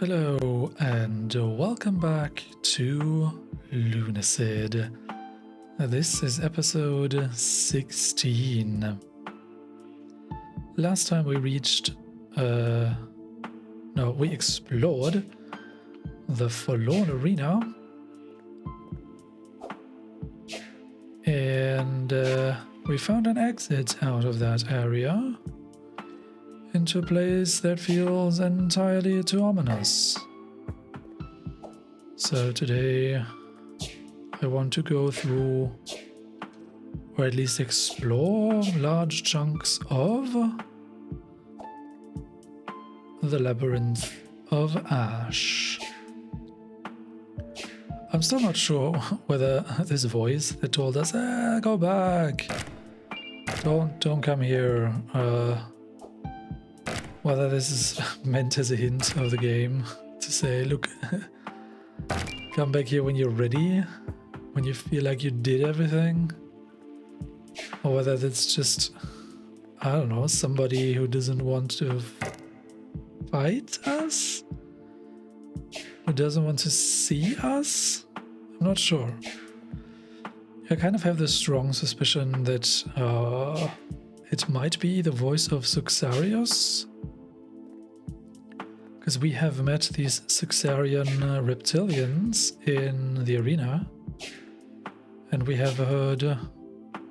Hello and welcome back to Lunacid. This is episode 16. Last time we we explored the Forlorn Arena and we found an exit out of that area into a place that feels entirely too ominous. So today I want to go through, or at least explore, large chunks of the Labyrinth of Ash. I'm still not sure whether this voice that told us, go back, don't come here, whether this is meant as a hint of the game to say, look, come back here when you're ready, when you feel like you did everything, or whether that's just, I don't know, somebody who doesn't want to fight us, who doesn't want to see us. I'm not sure. I kind of have this strong suspicion that it might be the voice of Suxarius, because we have met these Suxarian reptilians in the arena, and we have heard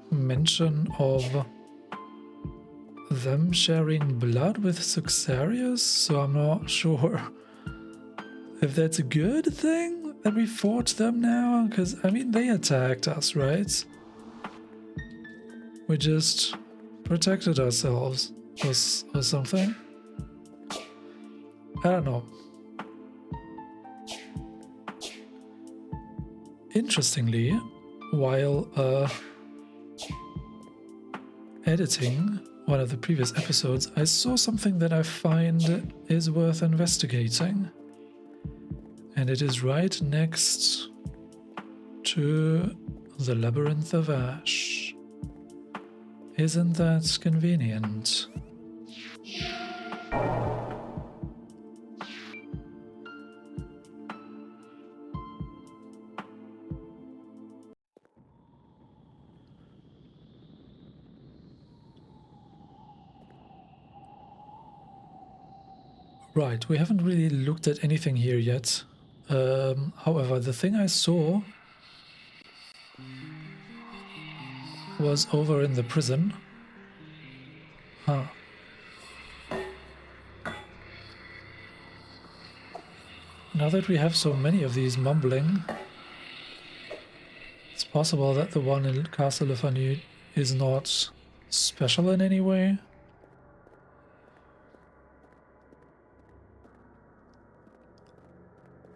mention of them sharing blood with Suxarius, so I'm not sure if that's a good thing that we fought them now, because, I mean, they attacked us, right? We just protected ourselves or something. I don't know. Interestingly, while editing one of the previous episodes, I saw something that I find is worth investigating. And it is right next to the Labyrinth of Ash. Isn't that convenient? Right, we haven't really looked at anything here yet. However, the thing I saw was over in the prison. Huh. Now that we have so many of these mumbling, it's possible that the one in Castle Lefanu is not special in any way.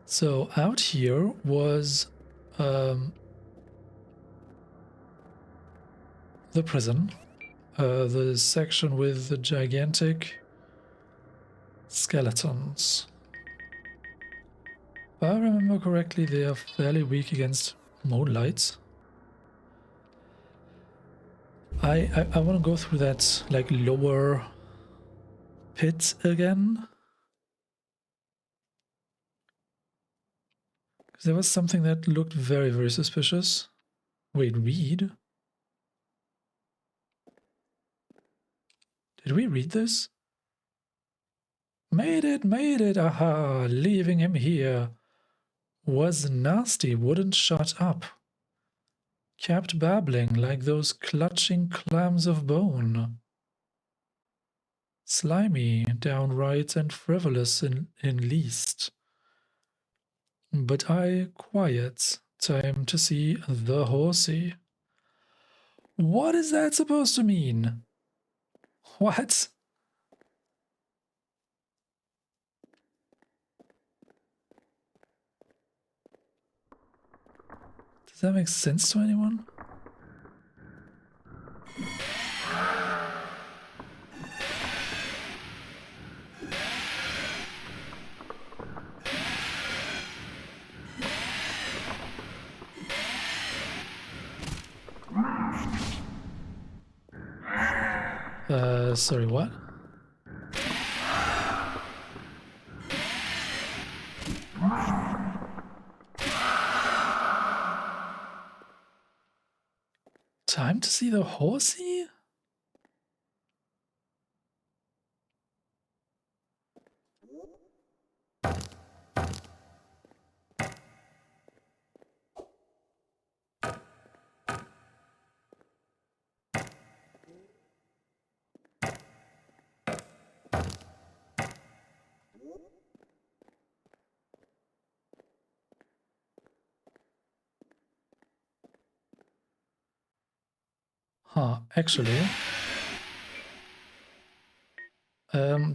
So out here was the prison, the section with the gigantic skeletons. If I remember correctly, they are fairly weak against moonlight. I want to go through that like lower pit again. There was something that looked very, very suspicious. Wait, read? Did we read this? Made it, aha, leaving him here. Was nasty, wouldn't shut up. Kept babbling like those clutching clams of bone. Slimy, downright, and frivolous in least. But I quiet, time to see the horsey. What is that supposed to mean? What? Does that make sense to anyone? Sorry, what? Time to see the horsey? Huh, actually,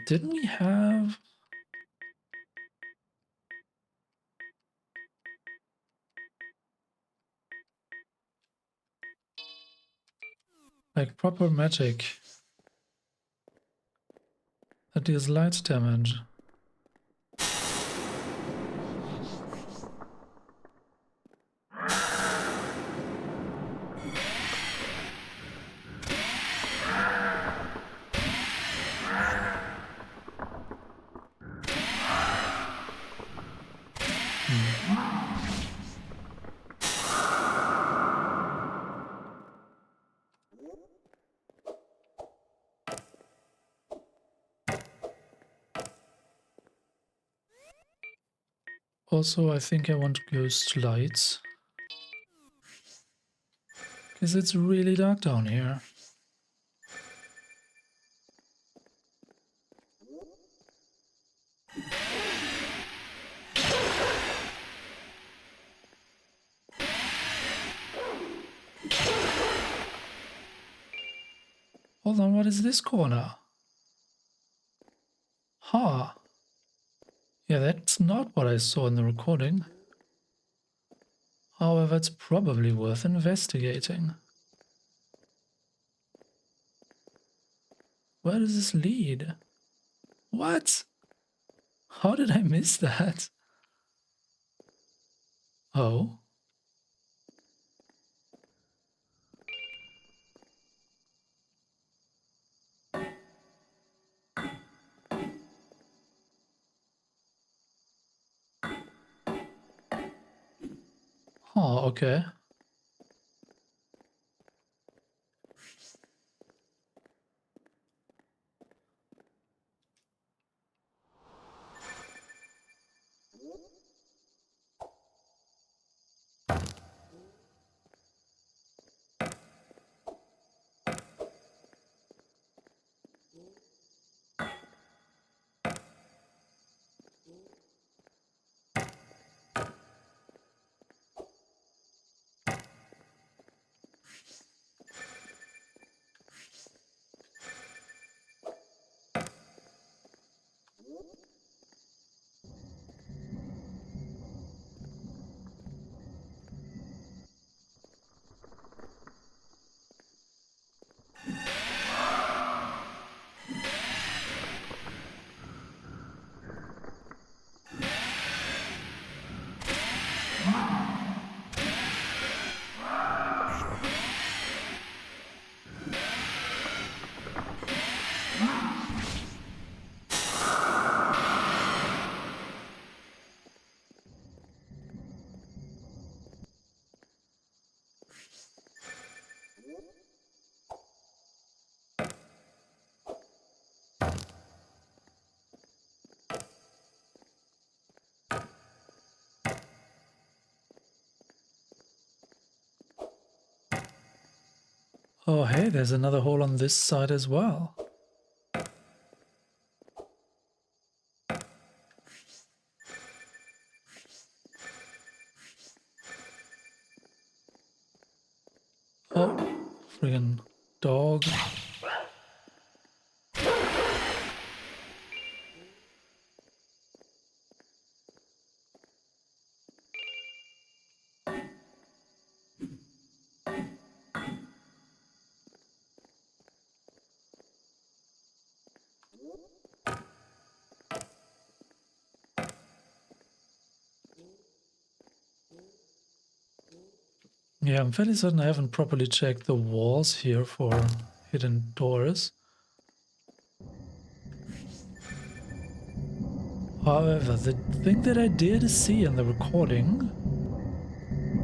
didn't we have... like proper magic that deals light damage? Also, I think I want ghost lights. Because it's really dark down here. Hold on, what is this corner? Huh. Yeah, that's not what I saw in the recording. However, it's probably worth investigating. Where does this lead? What? How did I miss that? Oh. Oh, okay. Oh, hey, there's another hole on this side as well. Oh, friggin' dog. Yeah, I'm fairly certain I haven't properly checked the walls here for hidden doors. However, the thing that I did see in the recording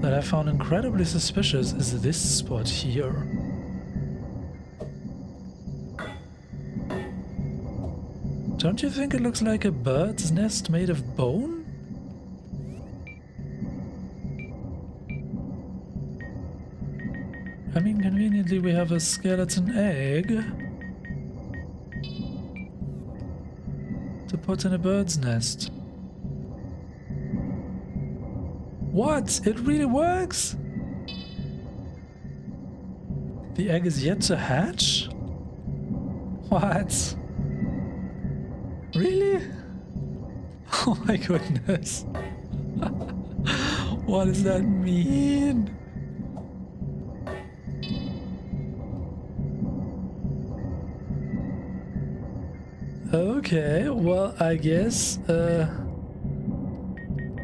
that I found incredibly suspicious is this spot here. Don't you think it looks like a bird's nest made of bone? I mean, conveniently we have a skeleton egg to put in a bird's nest. What? It really works? The egg is yet to hatch? What? Really? Oh my goodness. What does that mean? Okay, well, I guess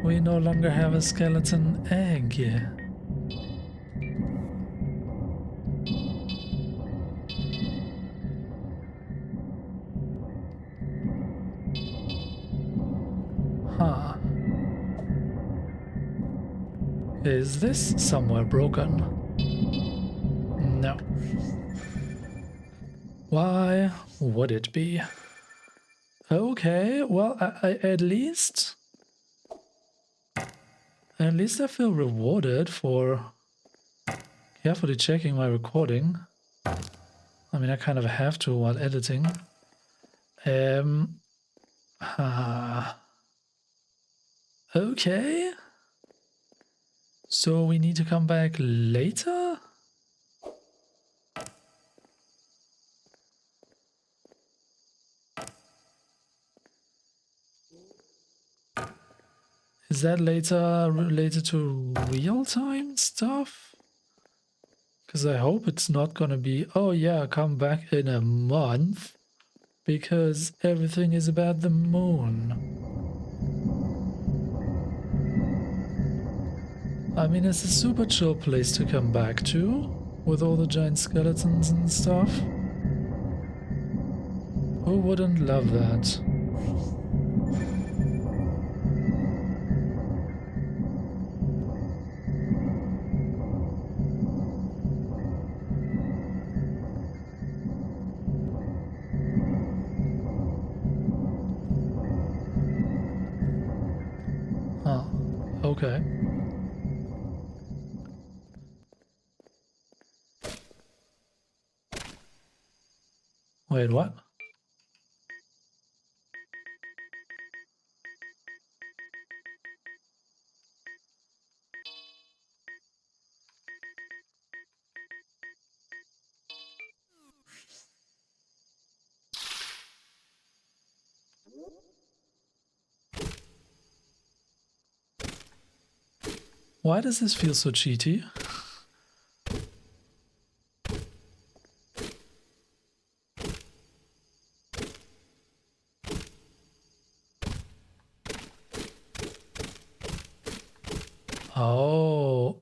we no longer have a skeleton egg. Huh. Is this somewhere broken? No. Why would it be? Okay, well, at least I feel rewarded for carefully checking my recording. I mean, I kind of have to while editing. Okay. So we need to come back later? Is that later related to real-time stuff? Because I hope it's not gonna be, oh yeah, come back in a month, because everything is about the moon. I mean, it's a super chill place to come back to, with all the giant skeletons and stuff. Who wouldn't love that? Huh, okay. Wait, what? Why does this feel so cheaty? Oh,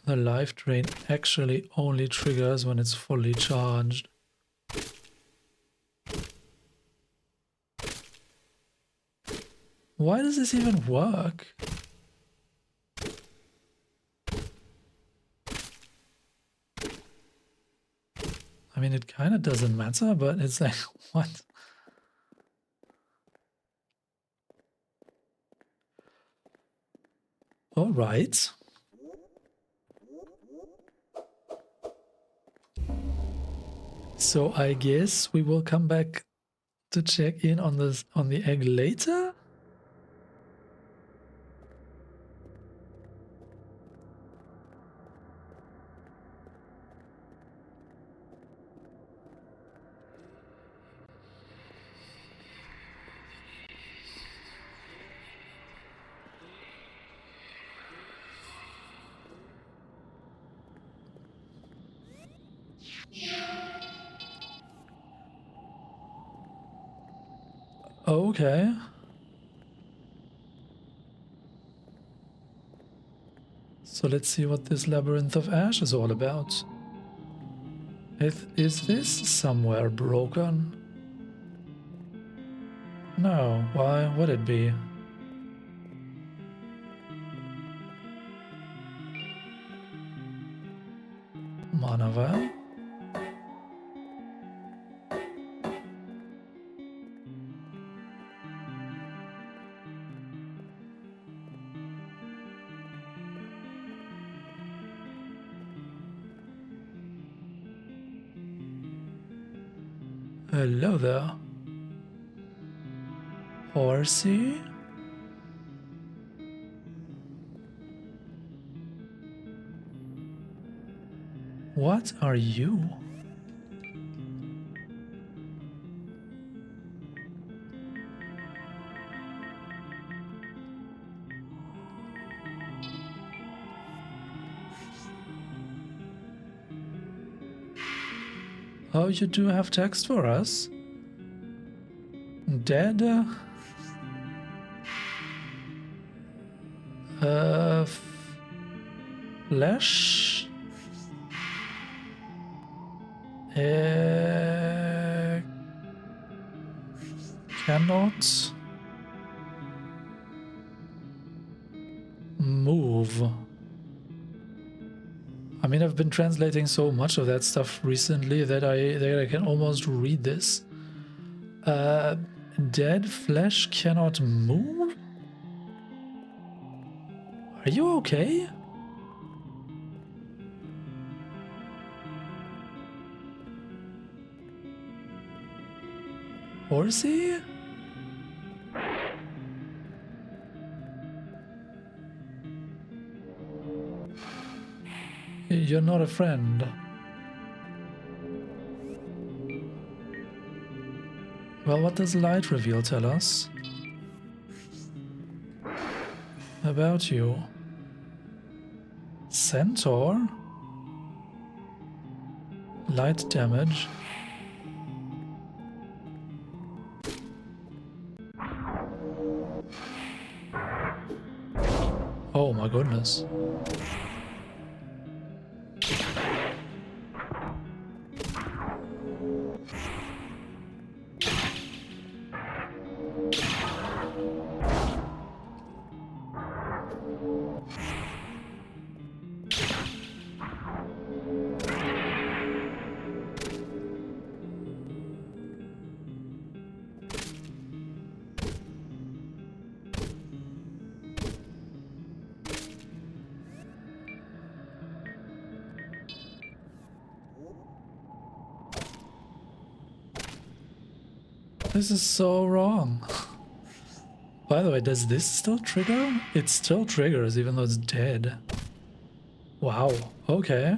the life drain actually only triggers when it's fully charged. Why does this even work? I mean, it kind of doesn't matter, but it's like, what? All right. So I guess we will come back to check in on the egg later. Okay. So let's see what this Labyrinth of Ash is all about. Is this somewhere broken? No, why would it be? carnival. Hello there. Horsey? What are you? Oh, you do have text for us? Dead? Flesh? Cannot move. I mean, I've been translating so much of that stuff recently that I can almost read this. Dead flesh cannot move? Are you okay? Horsey? You're not a friend. Well, what does light reveal tell us about you? Centaur? Light damage. Oh my goodness. This is so wrong. By the way, does this still trigger? It still triggers even though it's dead. Wow, okay.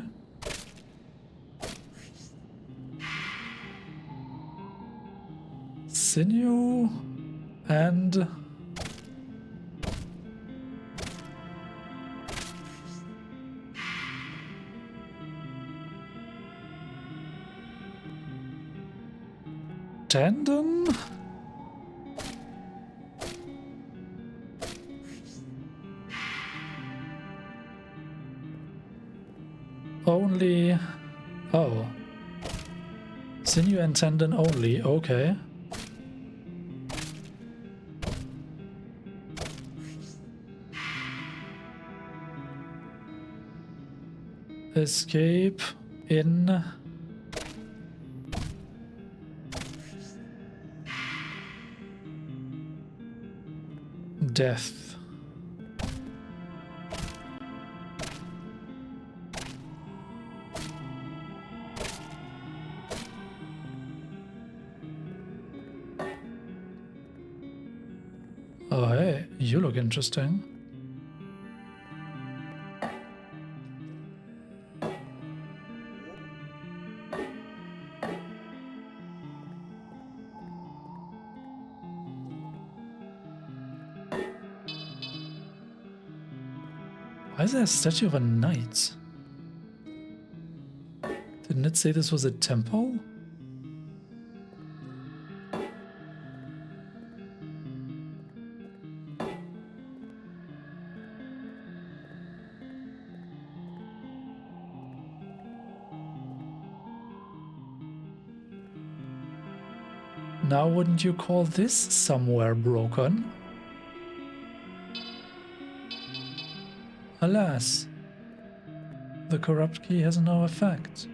Sinew and tendon? Only... oh. Sinew and tendon only, okay. Escape in... death. Oh hey, you look interesting. Why is there a statue of a knight? Didn't it say this was a temple? Now wouldn't you call this somewhere broken? Alas. the corrupt key has no effect.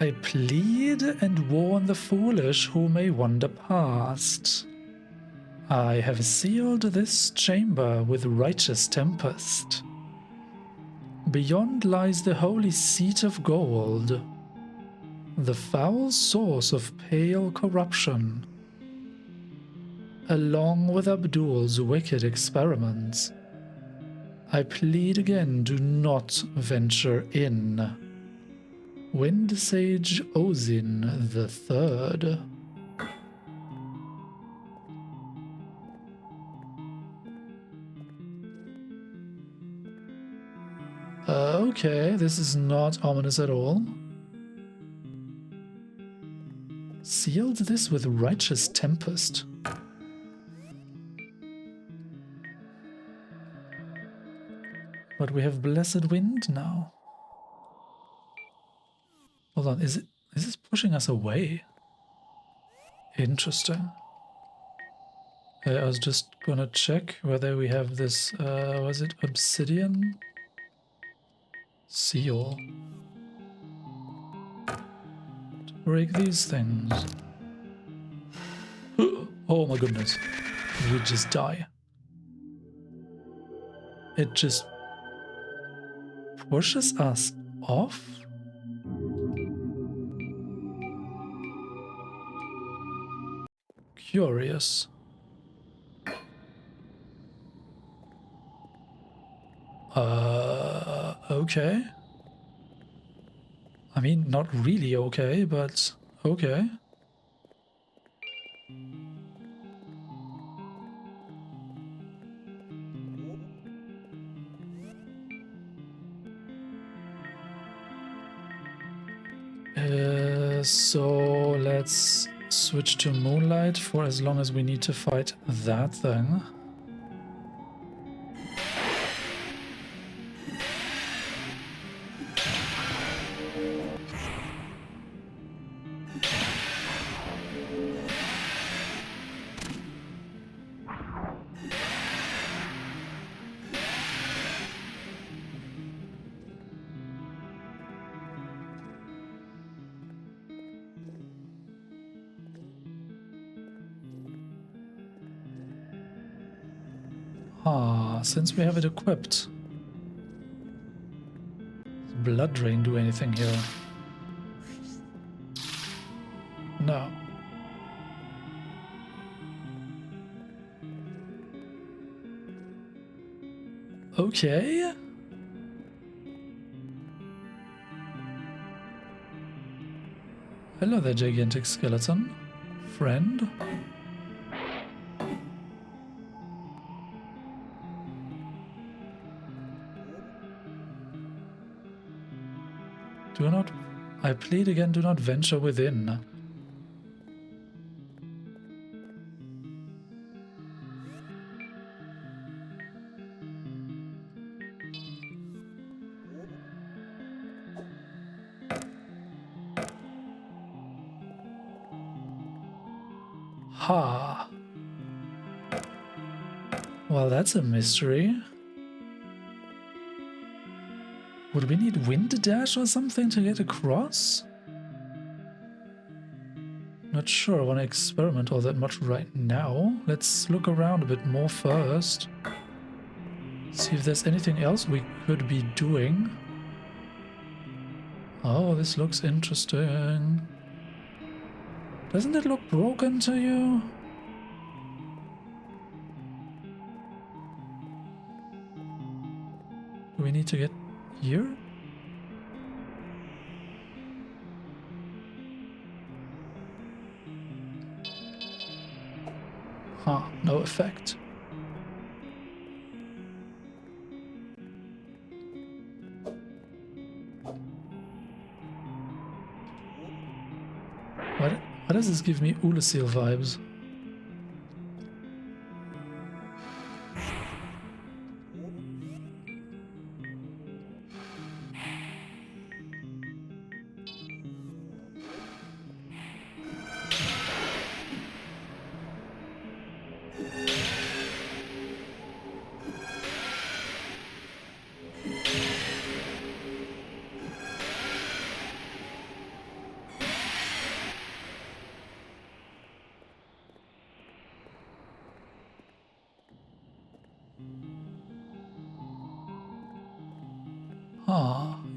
I plead and warn the foolish who may wander past. I have sealed this chamber with righteous Tempest. Beyond lies the holy seat of gold, the foul source of pale corruption. Along with Abdul's wicked experiments, I plead again, do not venture in. Wind Sage Ozin the Third. Okay, this is not ominous at all. Sealed this with righteous Tempest. But we have Blessed Wind now. Hold on, is this pushing us away? Interesting. I was just gonna check whether we have this, was it obsidian? Seal. To break these things. Oh my goodness. We just die. It just pushes us off? Curious. Okay. I mean, not really okay, but okay. So let's switch to Moonlight for as long as we need to fight that thing. Since we have it equipped. Does Blood Drain do anything here? No. Okay. Hello there, gigantic skeleton. Friend. Do not, I plead again, do not venture within. Ha. Well, that's a mystery. Would we need wind dash or something to get across? Not sure I want to experiment all that much right now. Let's look around a bit more first. See if there's anything else we could be doing. Oh, this looks interesting. Doesn't it look broken to you? Do we need to get here? Huh, no effect. Why does this give me Ulasil vibes?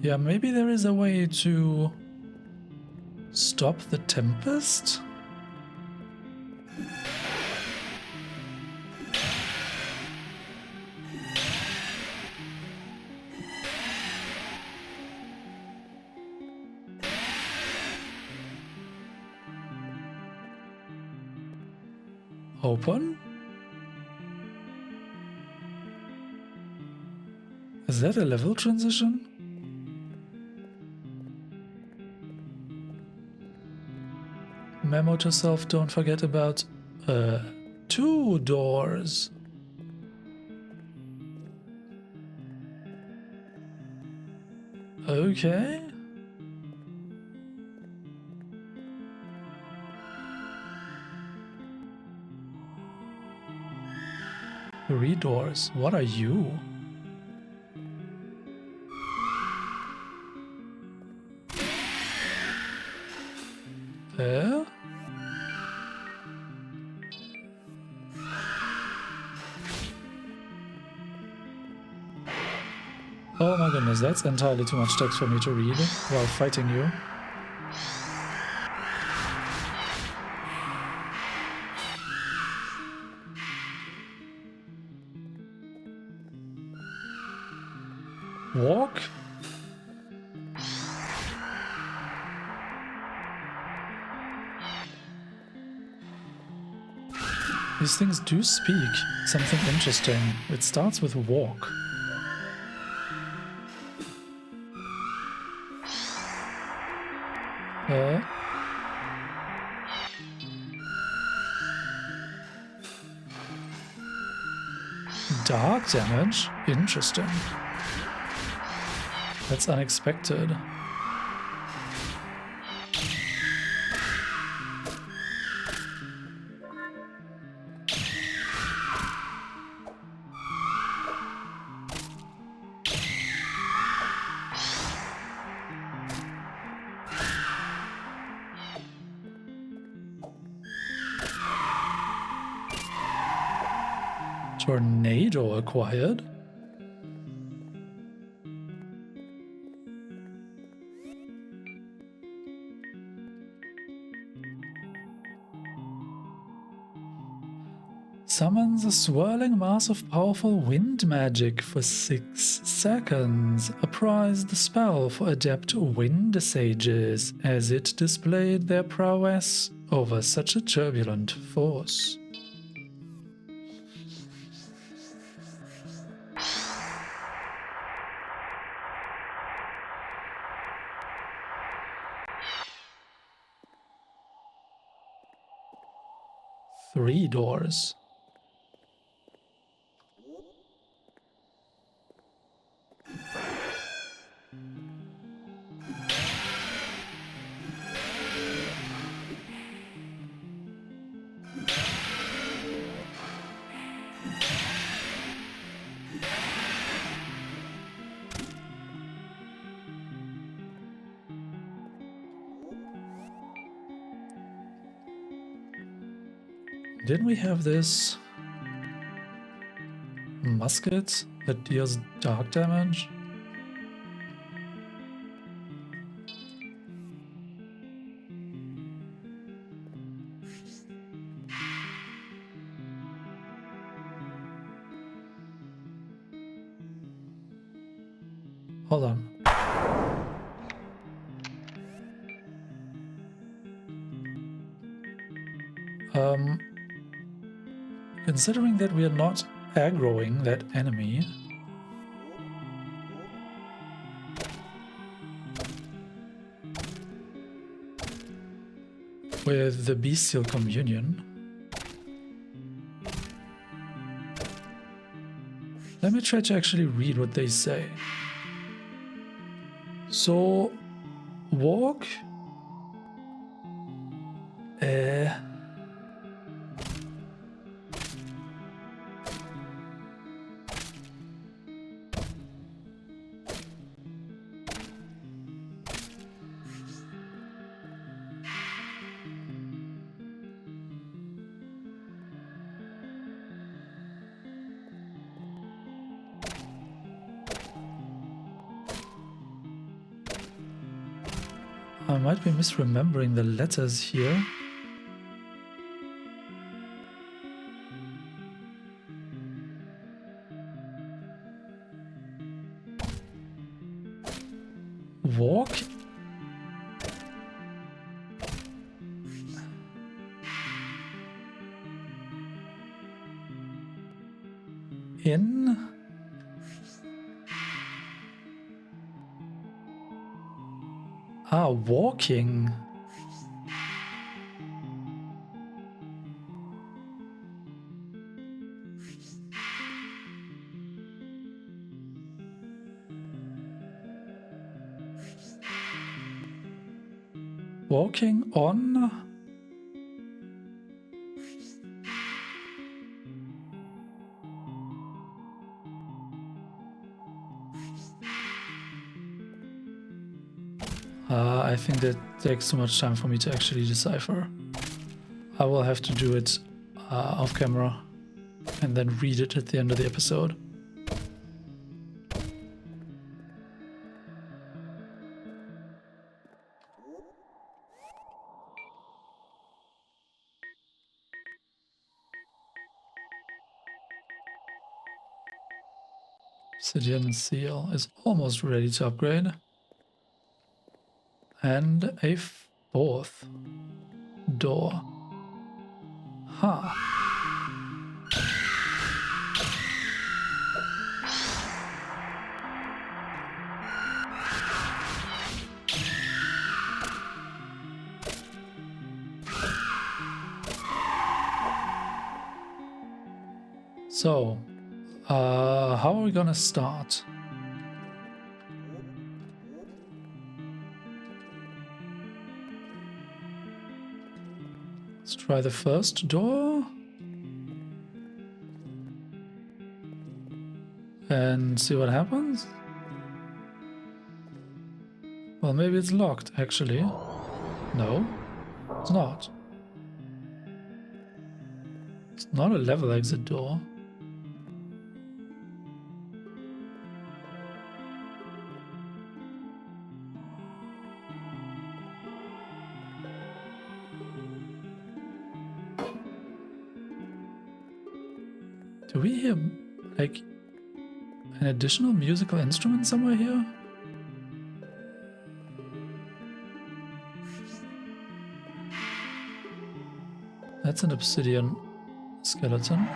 Yeah, maybe there is a way to stop the Tempest? Open? Is that a level transition? Memo to self, don't forget about 2 doors. Okay. Three doors. What are you? There? Oh my goodness, that's entirely too much text for me to read while fighting you. Walk? These things do speak something interesting. It starts with walk. Dark damage? Interesting. That's unexpected. Tornado acquired? Summons a swirling mass of powerful wind magic for 6 seconds. Apprise the spell for adept wind sages as it displayed their prowess over such a turbulent force. Three doors. Didn't we have this musket that deals dark damage? Hold on. Considering that we are not aggroing that enemy, with the bestial communion, let me try to actually read what they say. So, walk. I might be misremembering the letters here. Walk? In? Ah, walking. Walking on? I think that takes too much time for me to actually decipher. I will have to do it off camera and then read it at the end of the episode. Obsidian seal is almost ready to upgrade. And a fourth door. Huh. So, how are we gonna start? Let's try the first door. And see what happens. Well, maybe it's locked, actually. No, it's not. It's not a level exit door. Do we hear, like, an additional musical instrument somewhere here? That's an obsidian skeleton.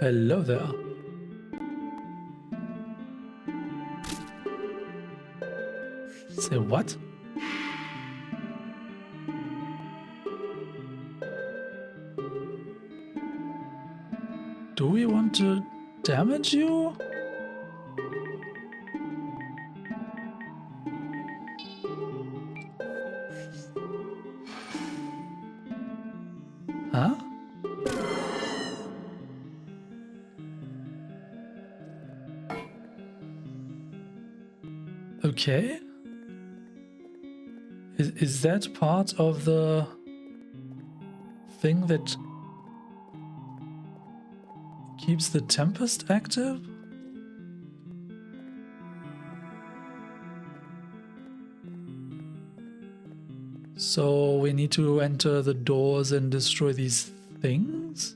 Hello there. Say what? Do we want to damage you? Huh? Okay. Is that part of the thing that keeps the Tempest active? So we need to enter the doors and destroy these things?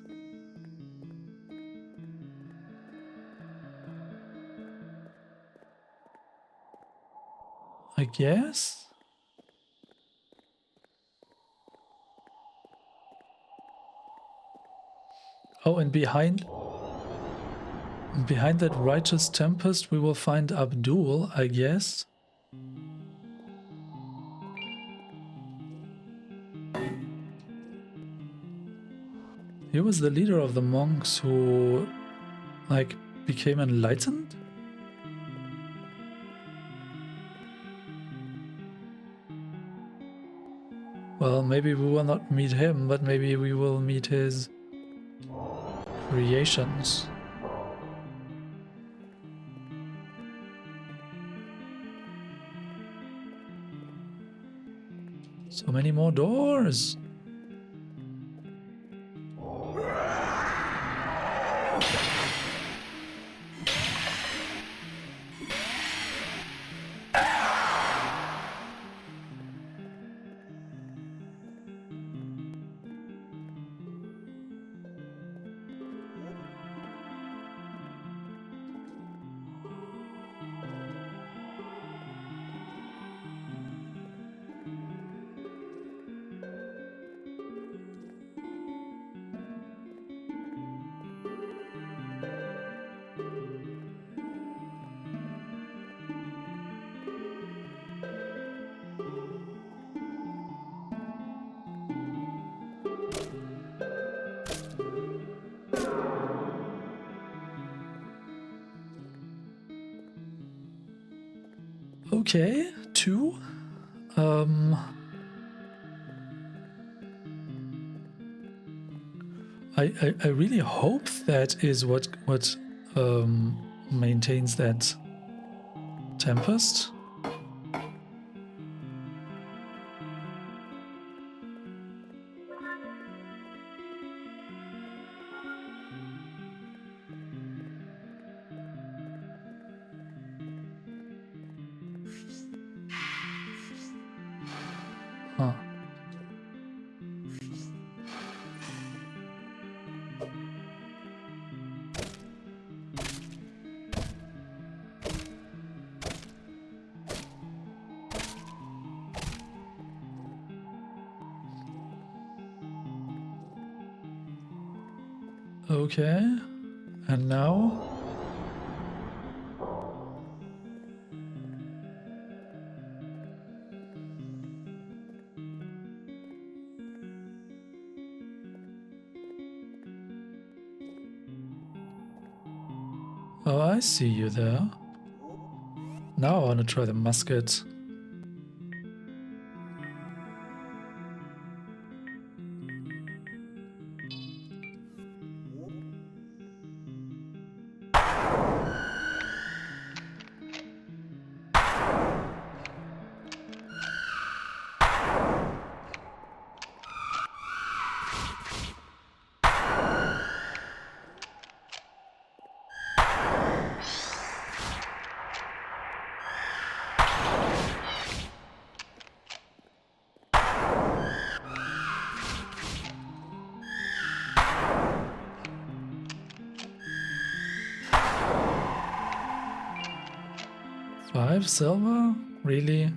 I guess? Oh, and behind that righteous Tempest we will find Abdul, I guess. He was the leader of the monks who like, became enlightened? Well, maybe we will not meet him, but maybe we will meet his creations. So many more doors. Okay, 2. I really hope that is what maintains that Tempest. Huh. Okay, and now? Oh, I see you there. Now I want to try the musket. Five silver? Really?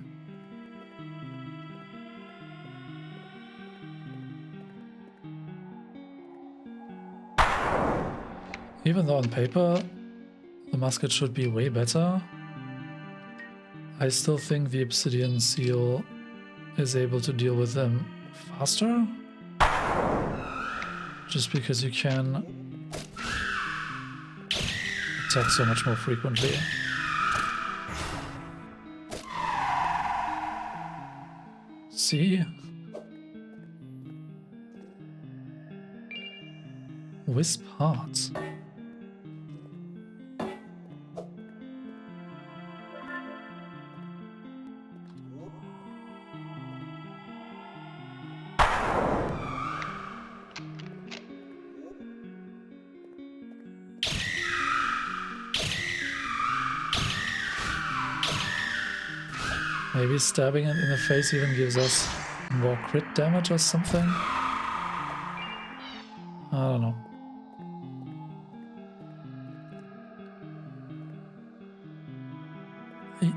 Even though on paper the musket should be way better, I still think the obsidian seal is able to deal with them faster. Just because you can attack so much more frequently. See? Wisp hearts. Maybe stabbing it in the face even gives us more crit damage or something? I don't know.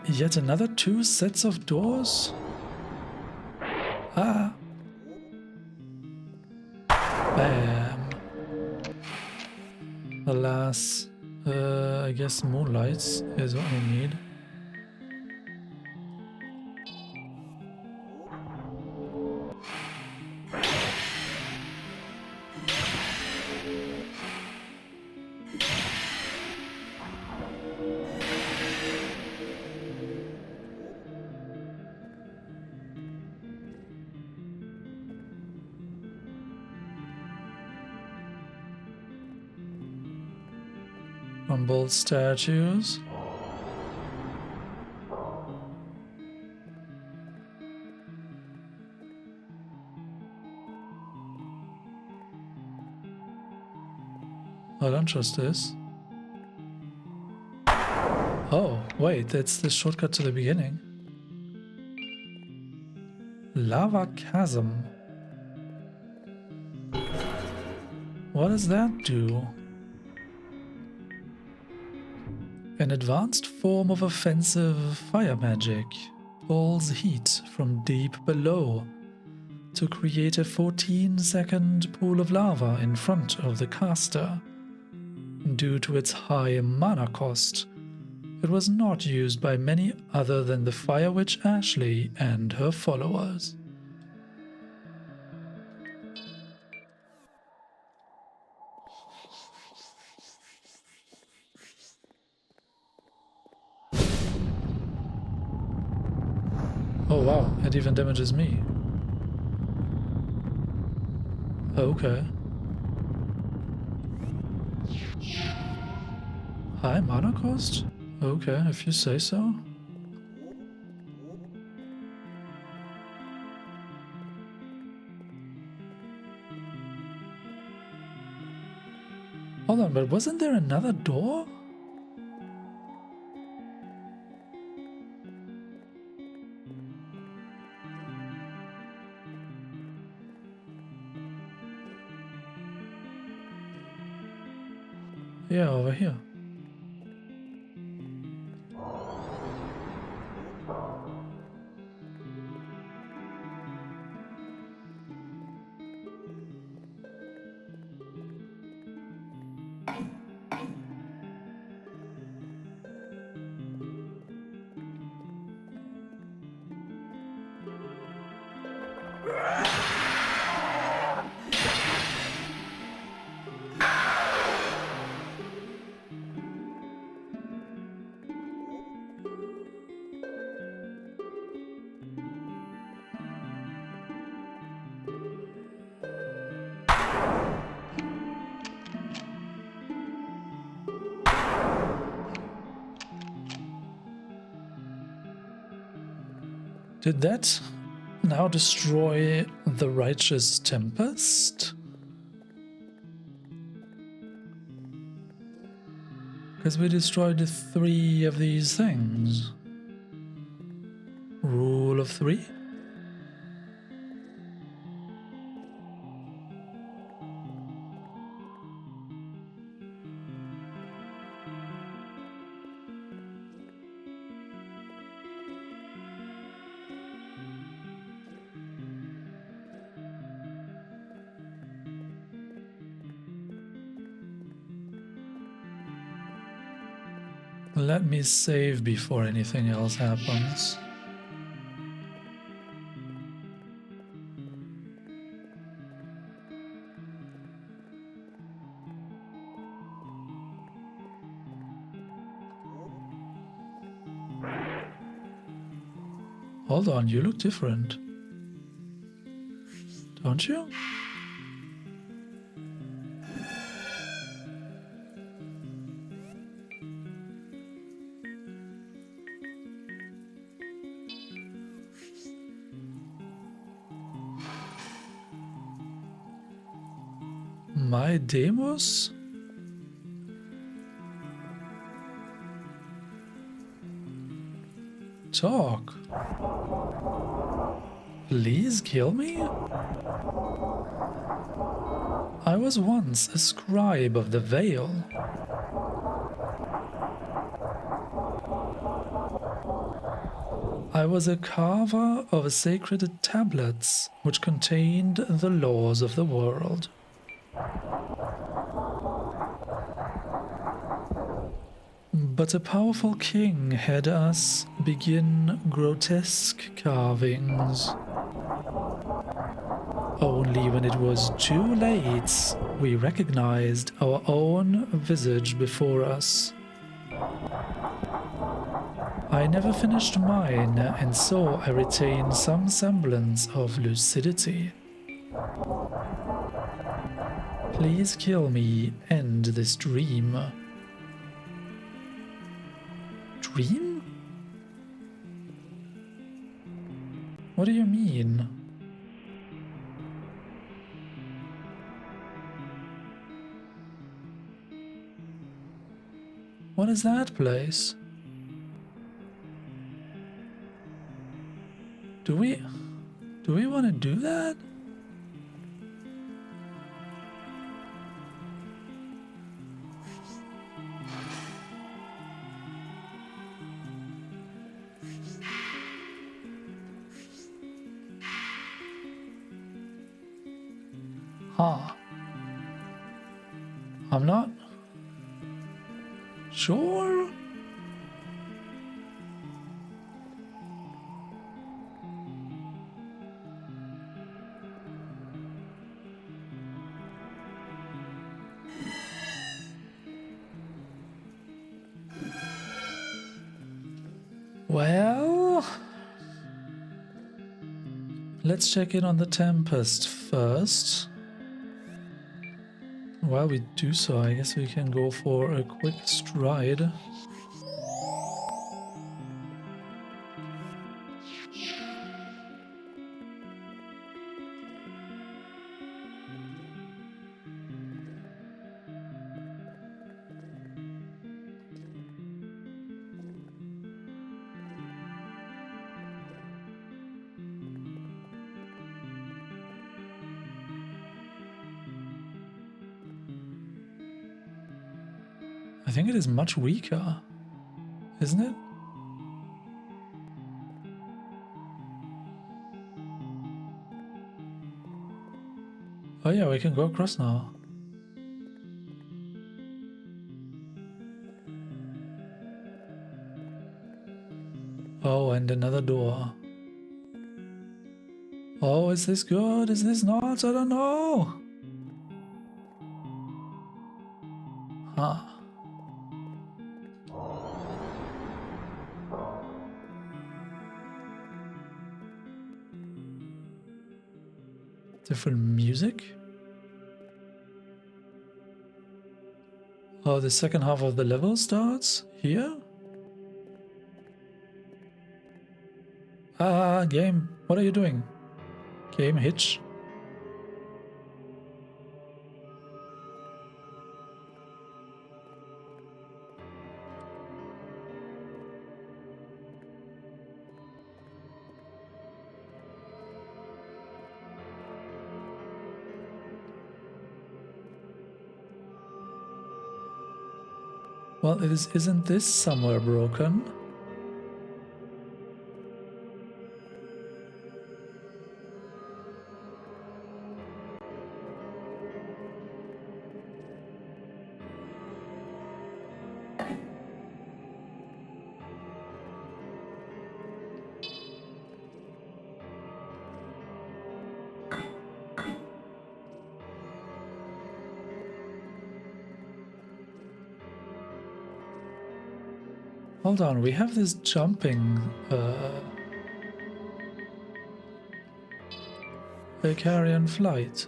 Yet another 2 sets of doors? Ah! Bam! Alas, I guess moonlights is what we need. Crumbled statues. I don't trust this. Oh, wait, that's the shortcut to the beginning. Lava chasm. What does that do? An advanced form of offensive fire magic pulls heat from deep below to create a 14-second pool of lava in front of the caster. Due to its high mana cost, it was not used by many other than the Fire Witch Ashley and her followers. Oh wow, it even damages me. Okay. High mana cost? Okay, if you say so. Hold on, but wasn't there another door? Yeah, over here. Did that now destroy the righteous Tempest? Because we destroyed 3 of these things. Rule of 3? Let me save before anything else happens. Hold on, you look different. Don't you? My Demus? Talk. Please kill me? I was once a scribe of the Veil. I was a carver of sacred tablets which contained the laws of the world. But a powerful king had us begin grotesque carvings. Only when it was too late, we recognized our own visage before us. I never finished mine, and so I retain some semblance of lucidity. Please kill me, end this dream. dream? What do you mean? What is that place? Do we want to do that? Huh. I'm not sure. Well, let's check in on the Tempest first. While we do so, I guess we can go for a quick stride. I think it is much weaker, isn't it? Oh yeah, we can go across now. Oh, and another door. Oh, is this good? Is this not? I don't know. Huh. Different music? Oh, the second half of the level starts here? Ah, game. What are you doing? Game hitch. Well, isn't this somewhere broken? Hold on, we have this jumping Vicarian flight.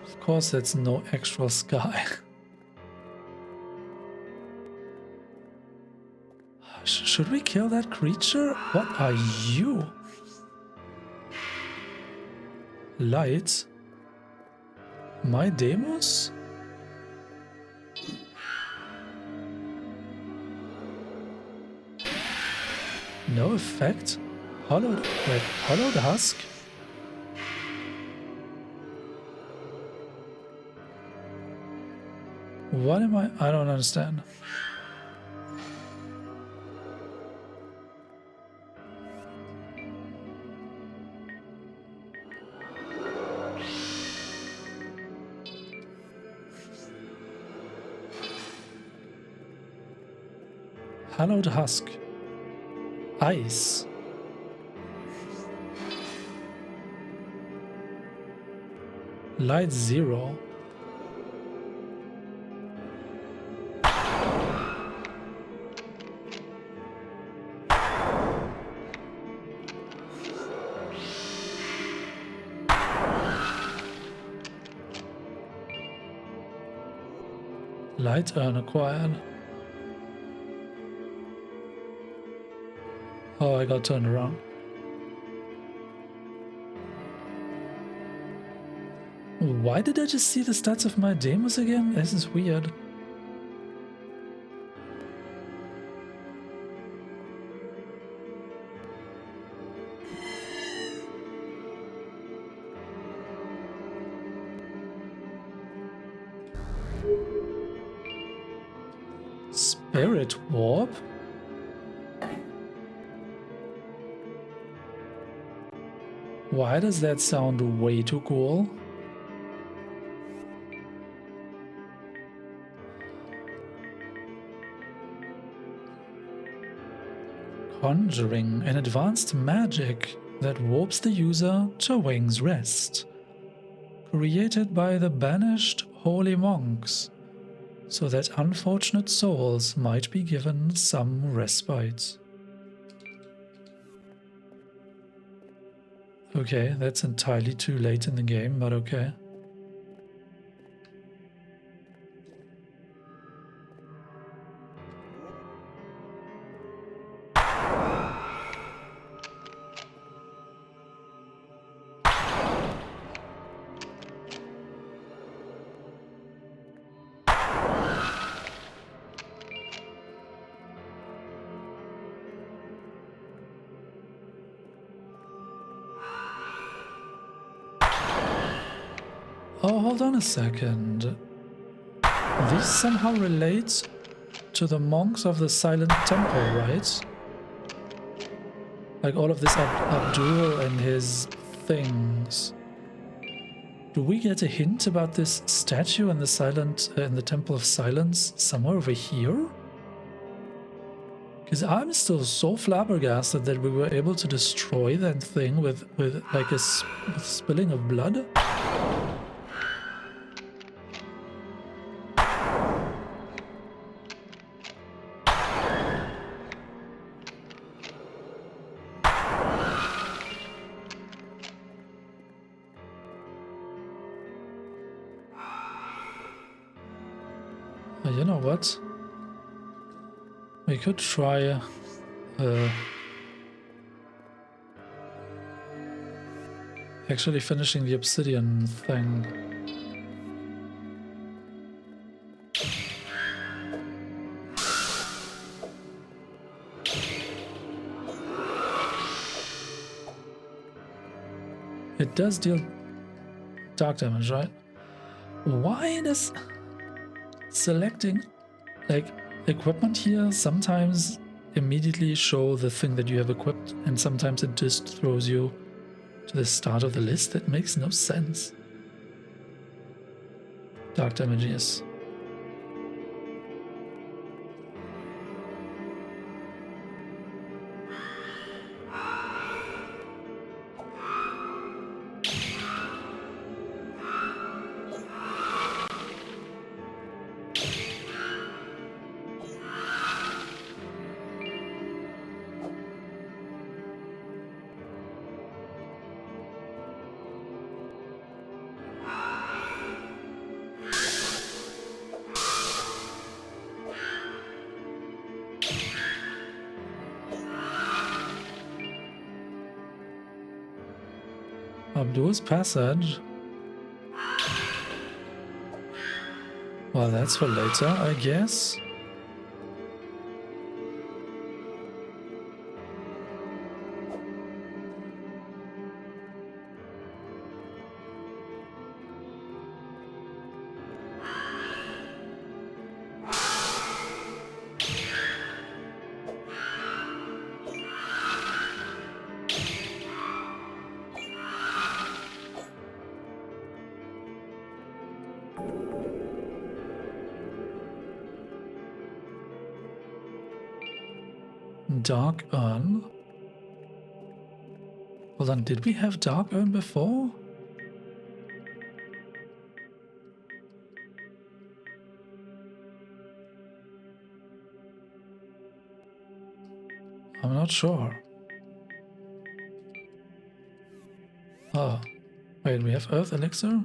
Of course, that's no actual sky. Should we kill that creature? What are you? Light? My demos? No effect? Hollowed husk? What am I don't understand. Hallowed husk. Ice. Light 0. Light urn acquired. Oh, I got turned around. Why did I just see the stats of my demos again? This is weird. Spirit Warp? Why does that sound way too cool? Conjuring, an advanced magic that warps the user to Wing's Rest. Created by the banished holy monks, so that unfortunate souls might be given some respite. Okay, that's entirely too late in the game, but okay. Oh, hold on a second. These somehow relate to the monks of the Silent Temple, right? Like all of this Abdul and his things. Do we get a hint about this statue in the Temple of Silence somewhere over here? Because I'm still so flabbergasted that we were able to destroy that thing with like with spilling of blood. You know what? We could try actually finishing the obsidian thing. It does deal dark damage, right? Why does selecting like equipment here sometimes immediately show the thing that you have equipped, and sometimes it just throws you to the start of the list? That makes no sense. Dark damage, yes. Abdul's Passage. Well, that's for later, I guess. Dark Urn. Hold on, did we have Dark Urn before? I'm not sure. Oh, wait, we have Earth Elixir?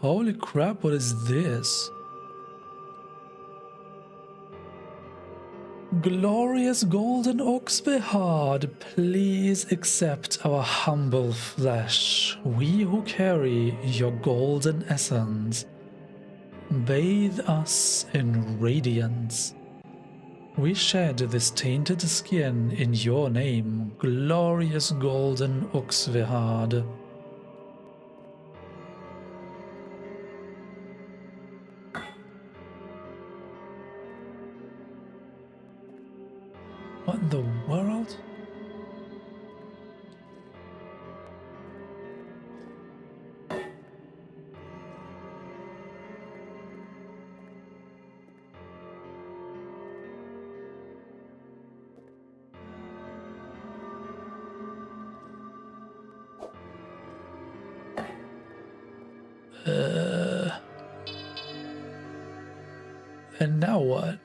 Holy crap, what is this? Glorious golden Oxvehard, please accept our humble flesh. We who carry your golden essence, bathe us in radiance. We shed this tainted skin in your name, glorious golden Oxvehard. What in the world? And now what?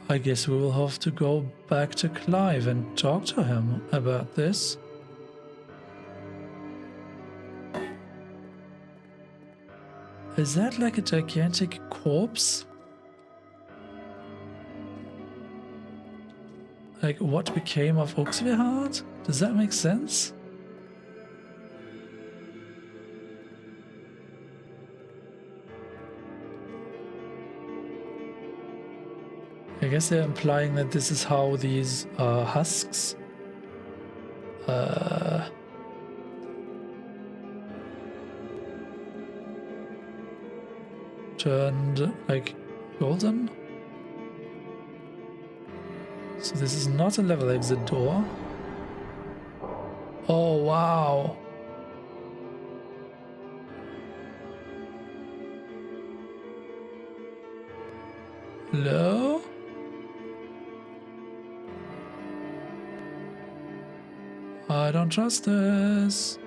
I guess we will have to go back to Clive and talk to him about this. Is that like a gigantic corpse? Like, what became of Oxvehard? Does that make sense? I guess they're implying that this is how these husks turned like golden. So this is not a level exit door. Oh wow. Hello? I don't trust this.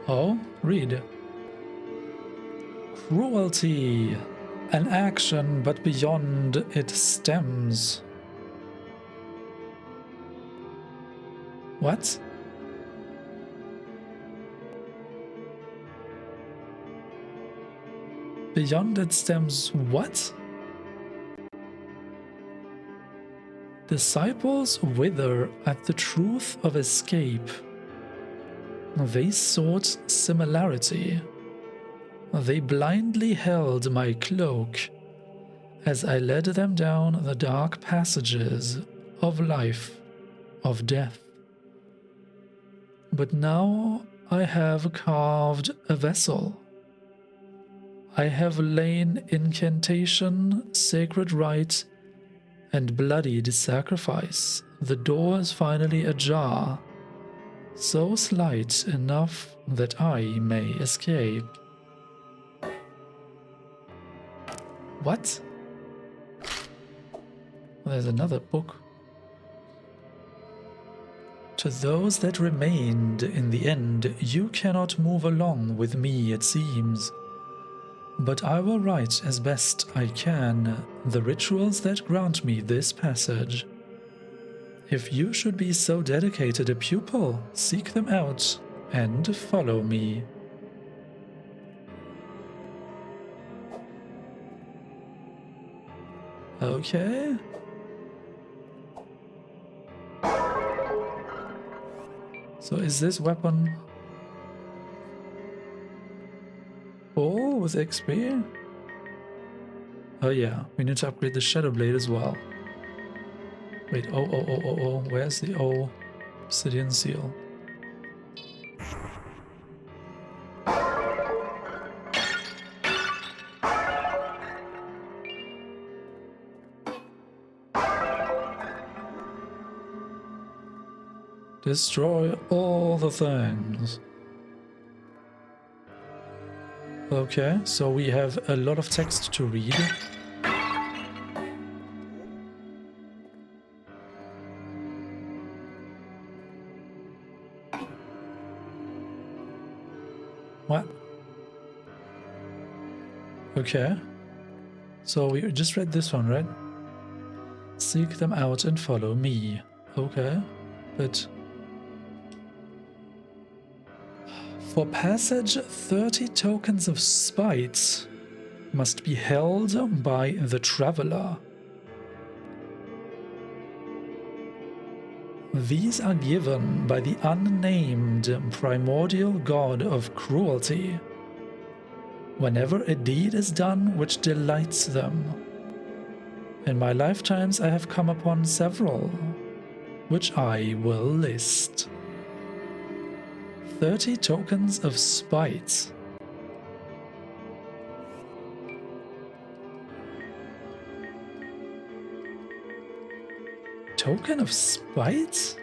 Oh, read. Cruelty. An action, but beyond it stems. What? Beyond it stems what? Disciples wither at the truth of escape. They sought similarity. They blindly held my cloak as I led them down the dark passages of life, of death. But now I have carved a vessel. I have lain incantation, sacred rite, and bloodied sacrifice. The door is finally ajar, so slight enough that I may escape. What? There's another book. To those that remained in the end, you cannot move along with me, it seems. But I will write as best I can the rituals that grant me this passage. If you should be so dedicated a pupil, seek them out and follow me. Okay. So is this weapon full with XP? Oh yeah, we need to upgrade the Shadow Blade as well. Wait, oh, where's the obsidian seal? Destroy all the things. Okay, so we have a lot of text to read. What? Okay. So we just read this one, right? Seek them out and follow me. Okay, but for passage, 30 tokens of spite must be held by the traveler. These are given by the unnamed primordial god of cruelty whenever a deed is done which delights them. In my lifetimes I have come upon several, which I will list. 30 tokens of spite. Token of spite?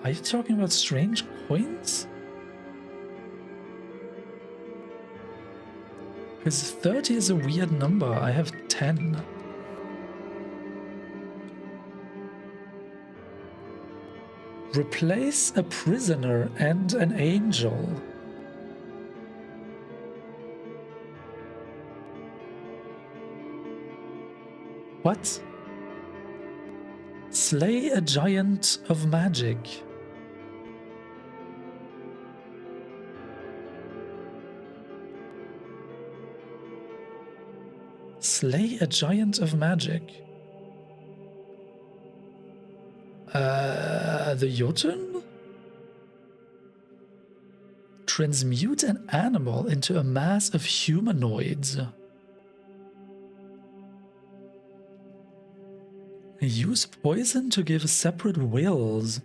Are you talking about strange coins? Because 30 is a weird number. I have 10. Replace a prisoner and an angel. What? Slay a giant of magic. Slay a giant of magic. The Jotun? Transmute an animal into a mass of humanoids. Use poison to give separate wills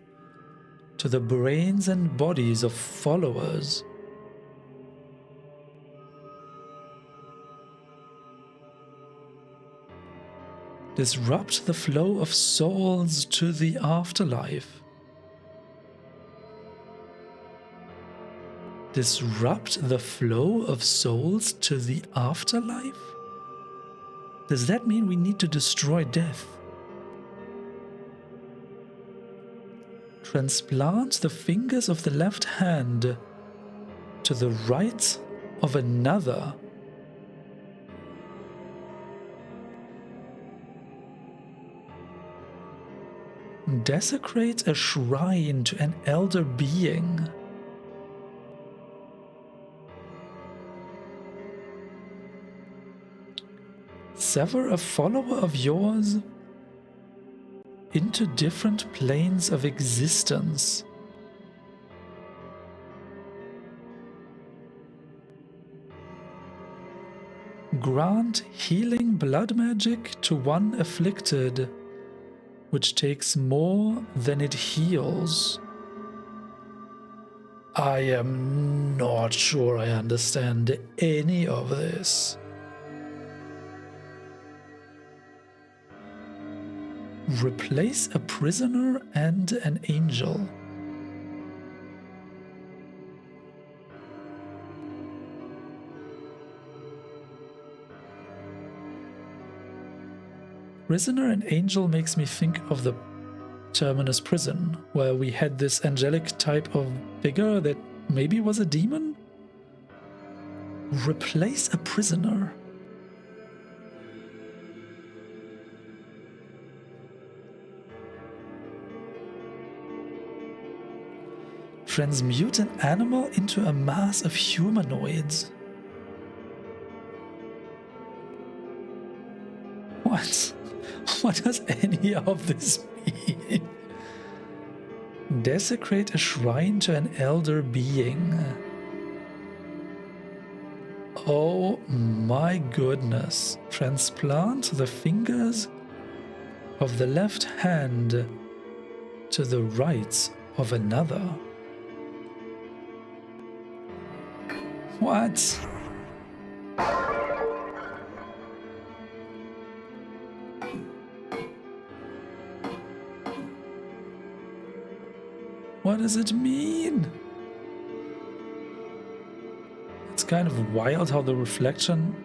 to the brains and bodies of followers. Disrupt the flow of souls to the afterlife. Disrupt the flow of souls to the afterlife? Does that mean we need to destroy death? Transplant the fingers of the left hand to the right of another. Desecrate a shrine to an elder being. Sever a follower of yours into different planes of existence. Grant healing blood magic to one afflicted, which takes more than it heals. I am not sure I understand any of this. Replace a prisoner and an angel. Prisoner and angel makes me think of the Terminus prison, where we had this angelic type of figure that maybe was a demon? Replace a prisoner. Transmute an animal into a mass of humanoids. What? What does any of this mean? Desecrate a shrine to an elder being. Oh my goodness. Transplant the fingers of the left hand to the right of another. What? What does it mean? It's kind of wild how the reflection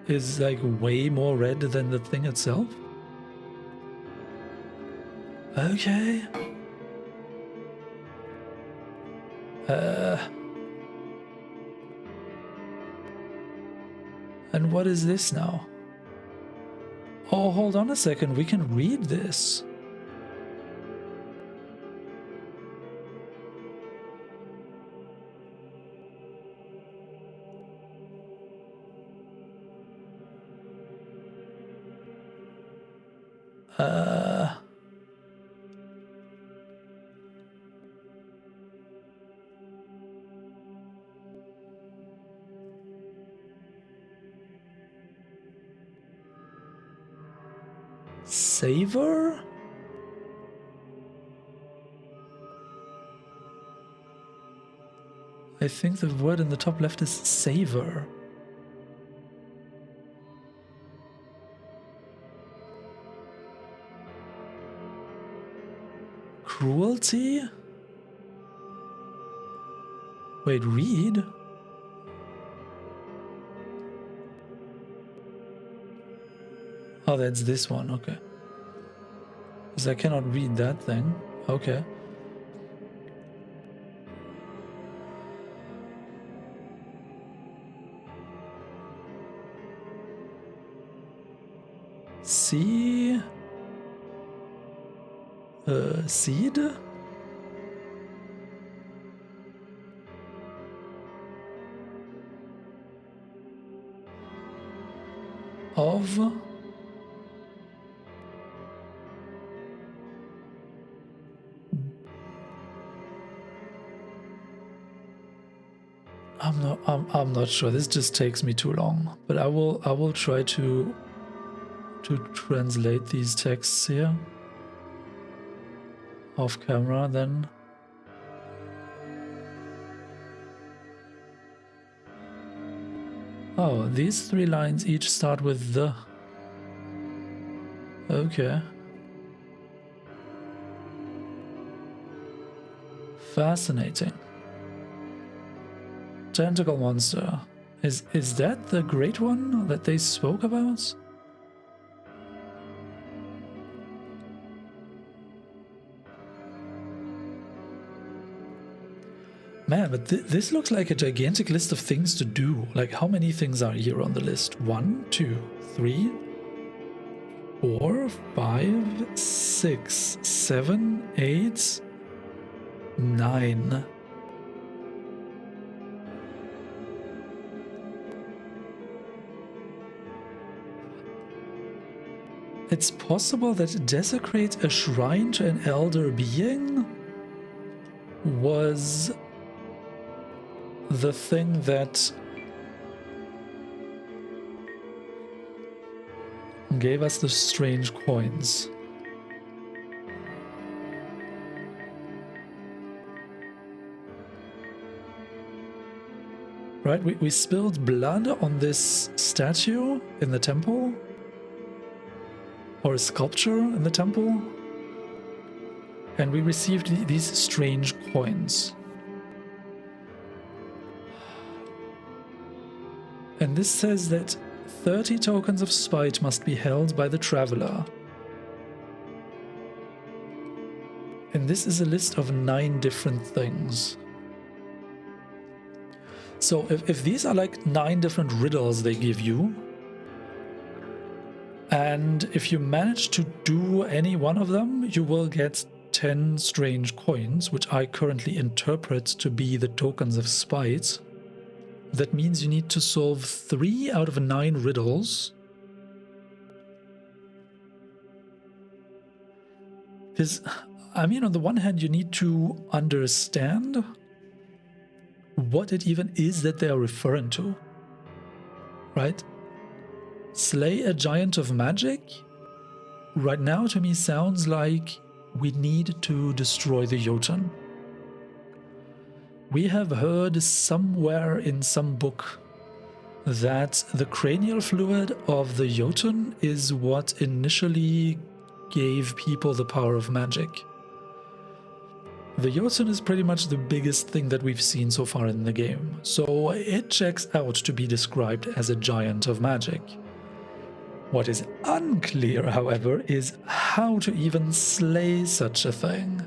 is like way more red than the thing itself. Okay. And what is this now? Oh, hold on a second, we can read this. Savor? I think the word in the top left is savor. Cruelty? Wait, read? Oh, that's this one, okay. Because I cannot read that thing. Okay. See? Seed? Of? I'm not sure. This just takes me too long. But I will try to translate these texts here off camera then. Oh, these 3 lines each start with the. Okay. Fascinating. Tentacle monster. Is that the great one that they spoke about? Man, but this looks like a gigantic list of things to do. Like, how many things are here on the list? 1, 2, 3, 4, 5, 6, 7, 8, 9. It's possible that desecrate a shrine to an elder being was the thing that gave us the strange coins. Right, we spilled blood on this statue in the temple, or a sculpture in the temple, and we received these strange coins. And this says that 30 tokens of spite must be held by the traveler. And this is a list of 9 different things. So if these are like 9 different riddles they give you, and if you manage to do any one of them, you will get 10 strange coins, which I currently interpret to be the tokens of spite. That means you need to solve 3 out of 9 riddles. Because, I mean, on the one hand, you need to understand what it even is that they are referring to, right? Slay a giant of magic? Right now, to me, sounds like we need to destroy the Jotun. We have heard somewhere in some book that the cranial fluid of the Jotun is what initially gave people the power of magic. The Jotun is pretty much the biggest thing that we've seen so far in the game, so it checks out to be described as a giant of magic. What is unclear, however, is how to even slay such a thing.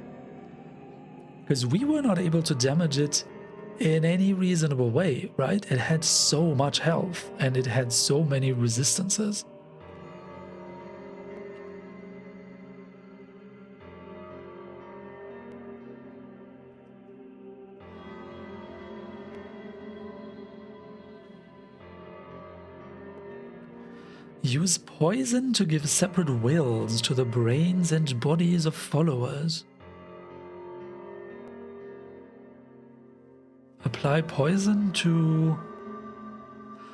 Because we were not able to damage it in any reasonable way, right? It had so much health and it had so many resistances. Use poison to give separate wills to the brains and bodies of followers. Apply poison to...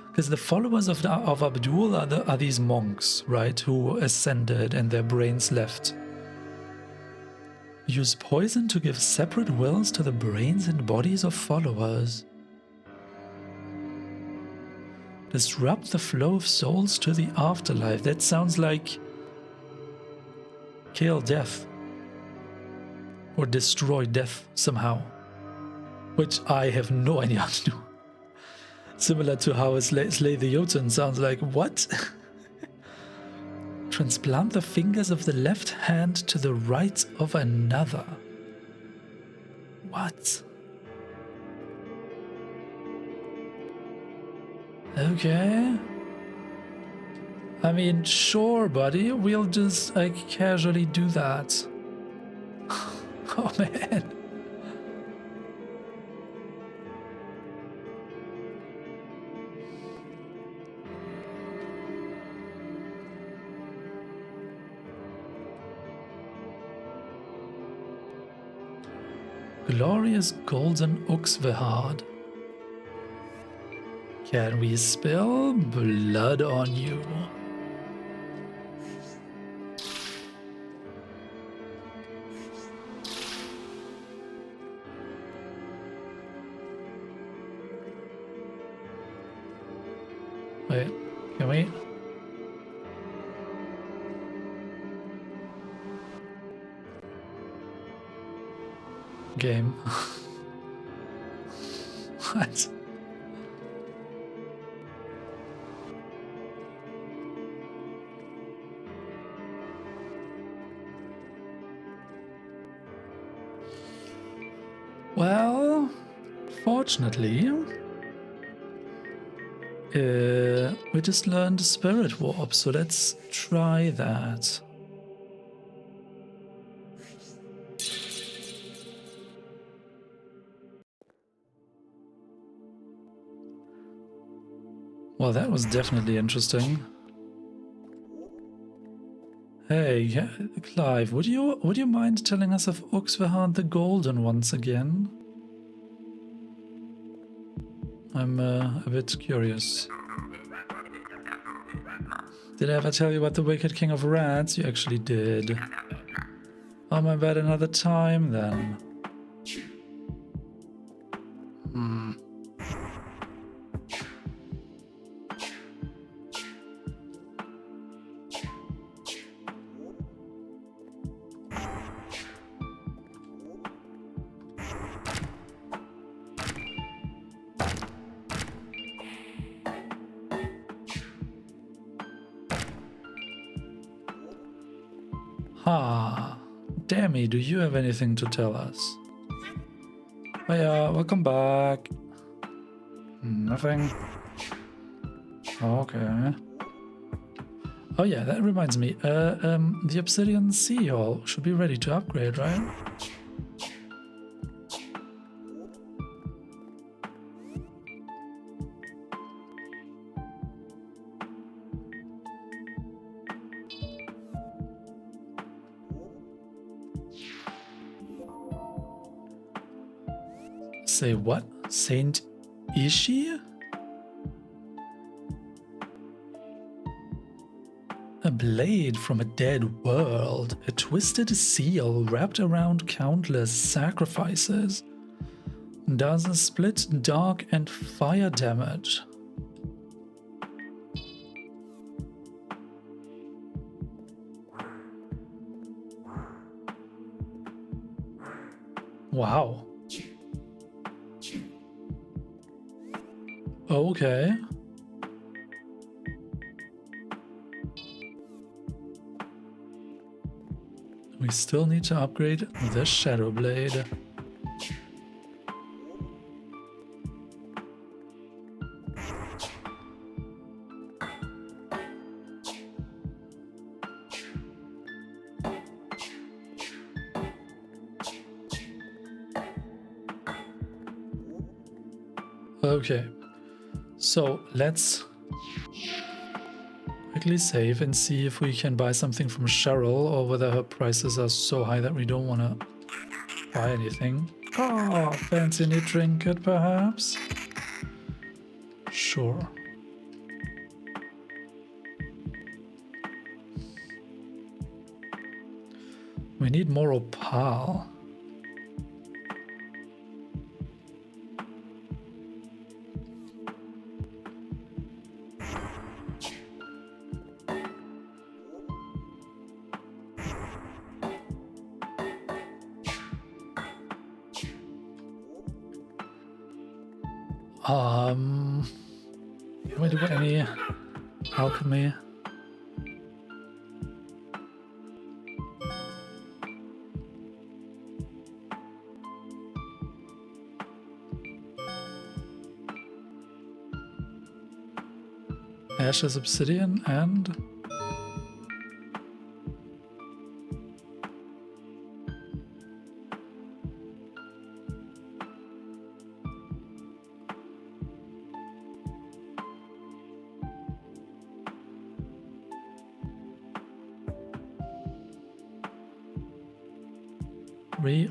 Because the followers of Abdul are these monks, right, who ascended and their brains left. Use poison to give separate wills to the brains and bodies of followers. Disrupt the flow of souls to the afterlife. That sounds like kill death. Or destroy death somehow. Which I have no idea how to do. Similar to how a slay the Jotun sounds like, what? Transplant the fingers of the left hand to the right of another. What? Okay. I mean, sure, buddy. We'll just, like, casually do that. Oh, man. Glorious golden Uxvehard. Can we spill blood on you? Wait, can we? Game. What? Well, fortunately, we just learned Spirit Warp, so let's try that. Well, that was definitely interesting. Hey, Clive, would you mind telling us of Uxvehard the Golden once again? I'm a bit curious. Did I ever tell you about the Wicked King of Rats? You actually did. Oh, my bad, another time then. Ah, Dammy, do you have anything to tell us? Oh yeah, welcome back. Nothing. Okay. Oh yeah, that reminds me. The Obsidian Sea Hall should be ready to upgrade, right? Say what? Saint Ishi? A blade from a dead world, a twisted seal wrapped around countless sacrifices. Does a split dark and fire damage. Wow. Okay. We still need to upgrade the Shadow Blade. Okay, so let's quickly save and see if we can buy something from Cheryl or whether her prices are so high that we don't want to buy anything. Oh, fancy new trinket perhaps? Sure. We need more opal. Can we do any alchemy? Ashes, obsidian, and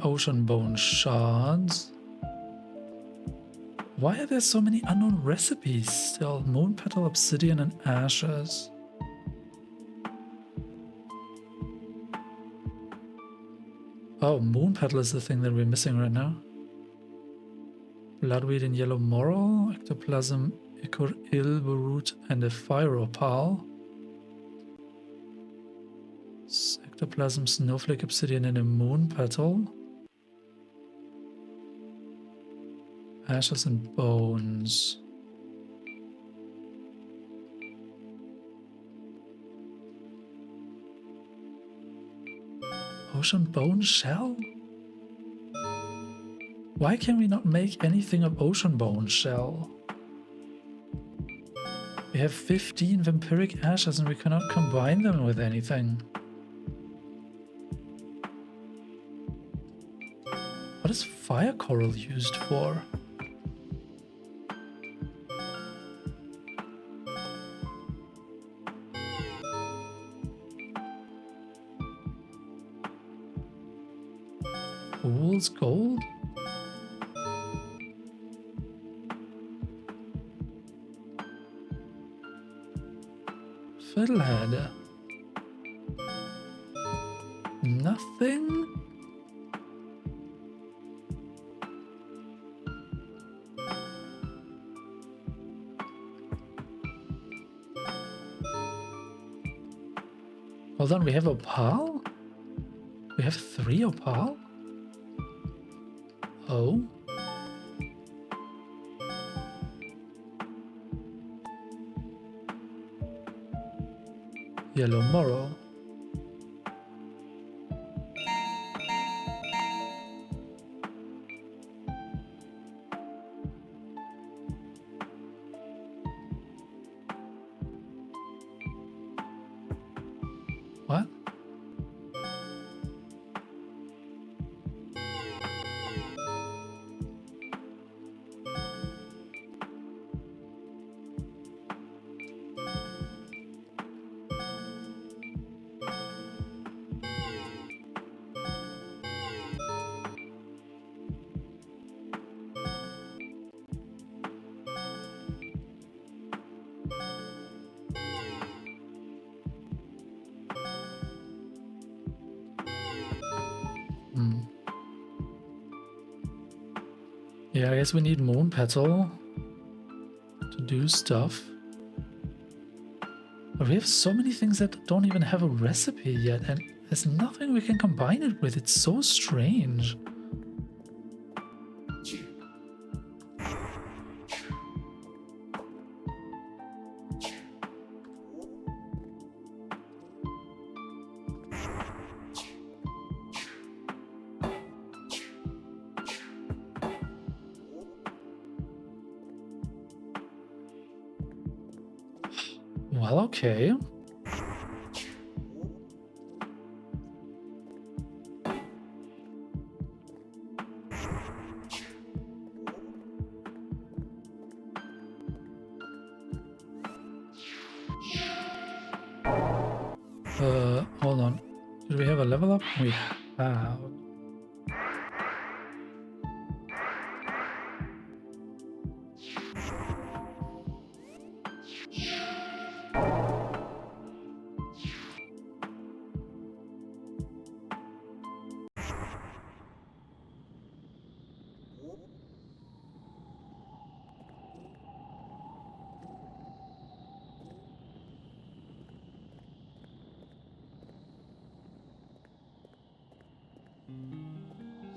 ocean bone shards. Why are there so many unknown recipes still? Moon petal, obsidian, and ashes. Oh, moon petal is the thing that we're missing right now. Bloodweed and yellow moral, ectoplasm, ichor, ilberroot, and a fire opal. Ectoplasm, snowflake, obsidian, and a moon petal. Ashes and bones. Ocean bone shell? Why can we not make anything of ocean bone shell? We have 15 vampiric ashes and we cannot combine them with anything. What is fire coral used for? Fool's gold? Fiddlehead. Nothing? Hold on, we have opal? We have 3 opal? Oh? Yellow moral. What? Yeah, I guess we need moon petal to do stuff. But we have so many things that don't even have a recipe yet, and there's nothing we can combine it with. It's so strange. Well, okay. level up? We have.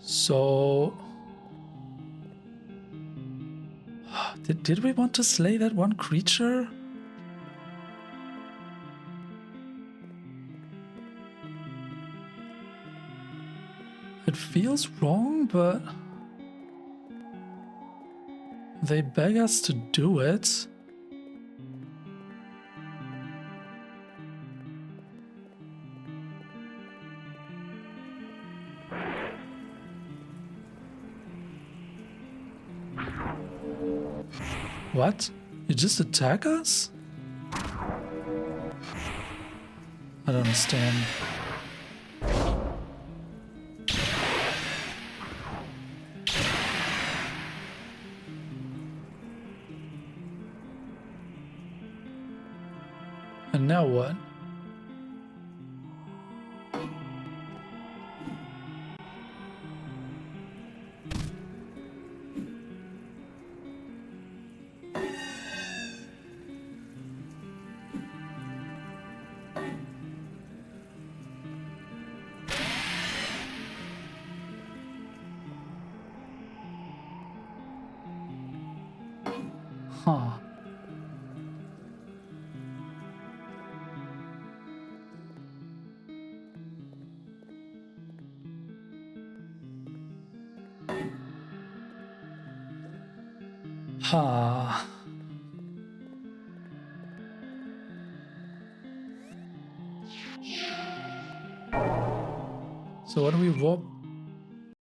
So, did we want to slay that one creature? It feels wrong, but they beg us to do it. What? You just attack us? I don't understand. And now what? Huh. Huh. So when we warp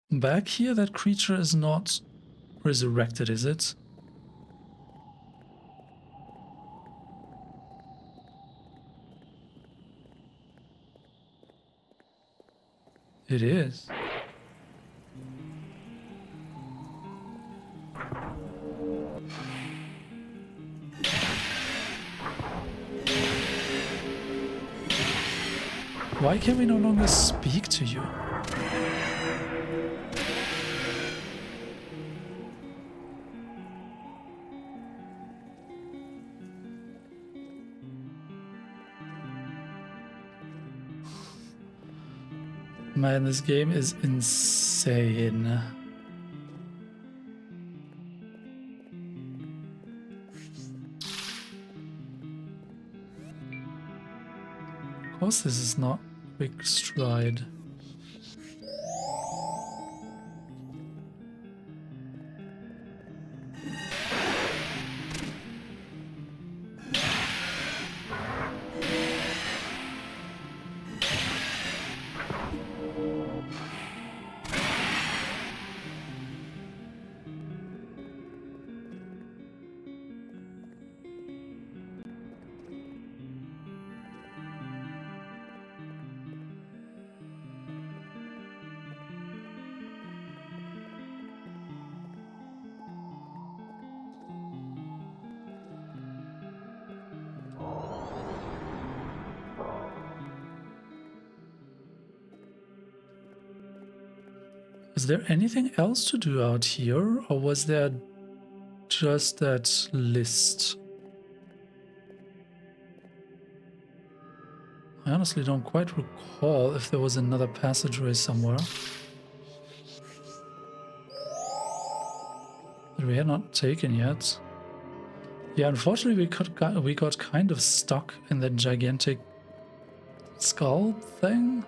back here, that creature is not resurrected, is it? It is. Why can we no longer speak to you? Man, this game is insane. Of course this is not quick stride. Is there anything else to do out here, or was there just that list? I honestly don't quite recall if there was another passageway somewhere that we had not taken yet. Yeah, unfortunately we got kind of stuck in that gigantic skull thing.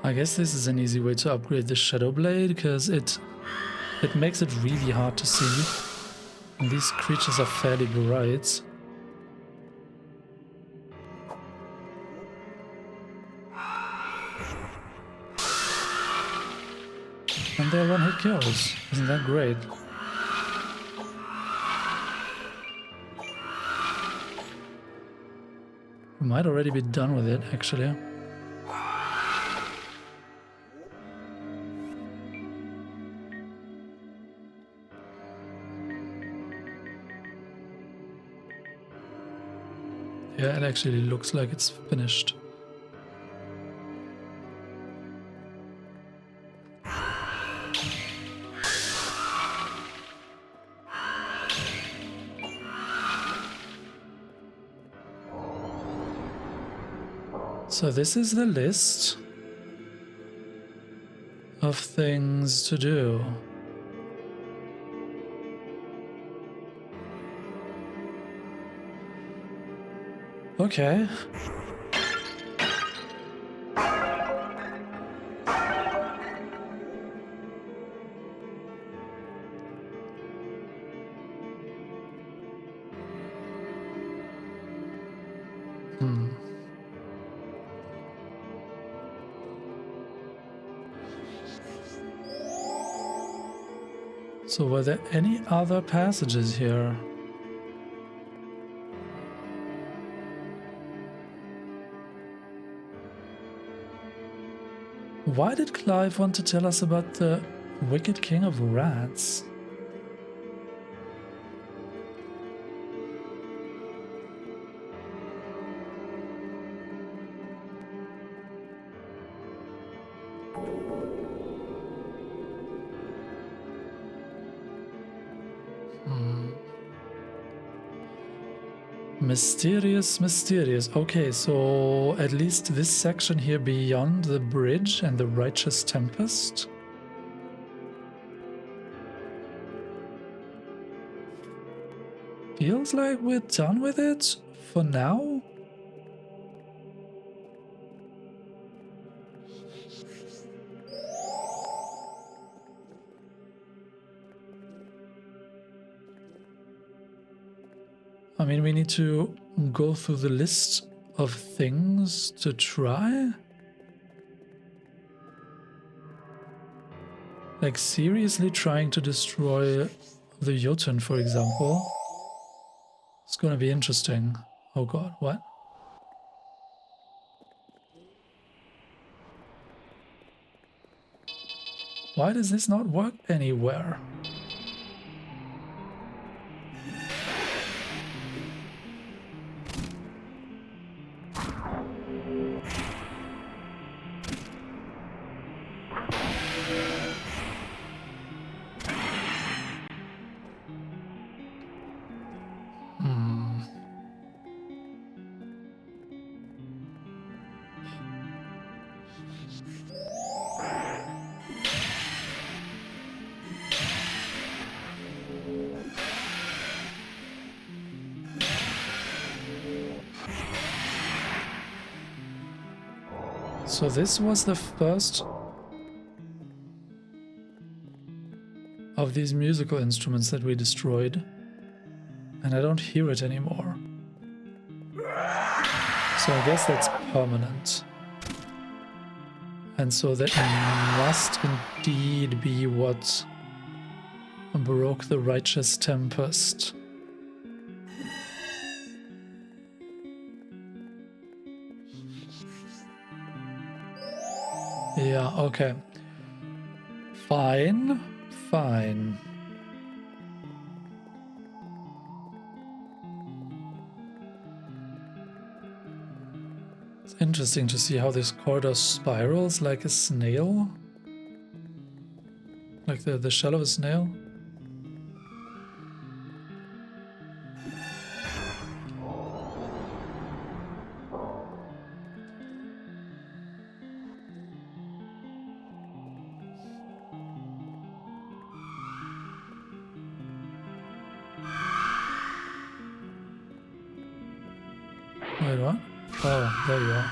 I guess this is an easy way to upgrade the Shadow Blade, because it makes it really hard to see. And these creatures are fairly bright. And they're one-hit kills. Isn't that great? We might already be done with it, actually. Yeah, it actually looks like it's finished. So this is the list of things to do. Okay. So were there any other passages here? Why did Clive want to tell us about the Wicked King of Rats? Mysterious, mysterious. Okay, so at least this section here beyond the bridge and the righteous Tempest. Feels like we're done with it for now. I mean, we need to go through the list of things to try. Like seriously trying to destroy the Jotun, for example. It's gonna be interesting. Oh god, what? Why does this not work anywhere? So this was the first of these musical instruments that we destroyed, and I don't hear it anymore. So I guess that's permanent. And so that must indeed be what broke the righteous Tempest. Yeah, okay. Fine, fine. It's interesting to see how this corridor spirals like a snail. Like the shell of a snail. Wait, what? Oh, there you are.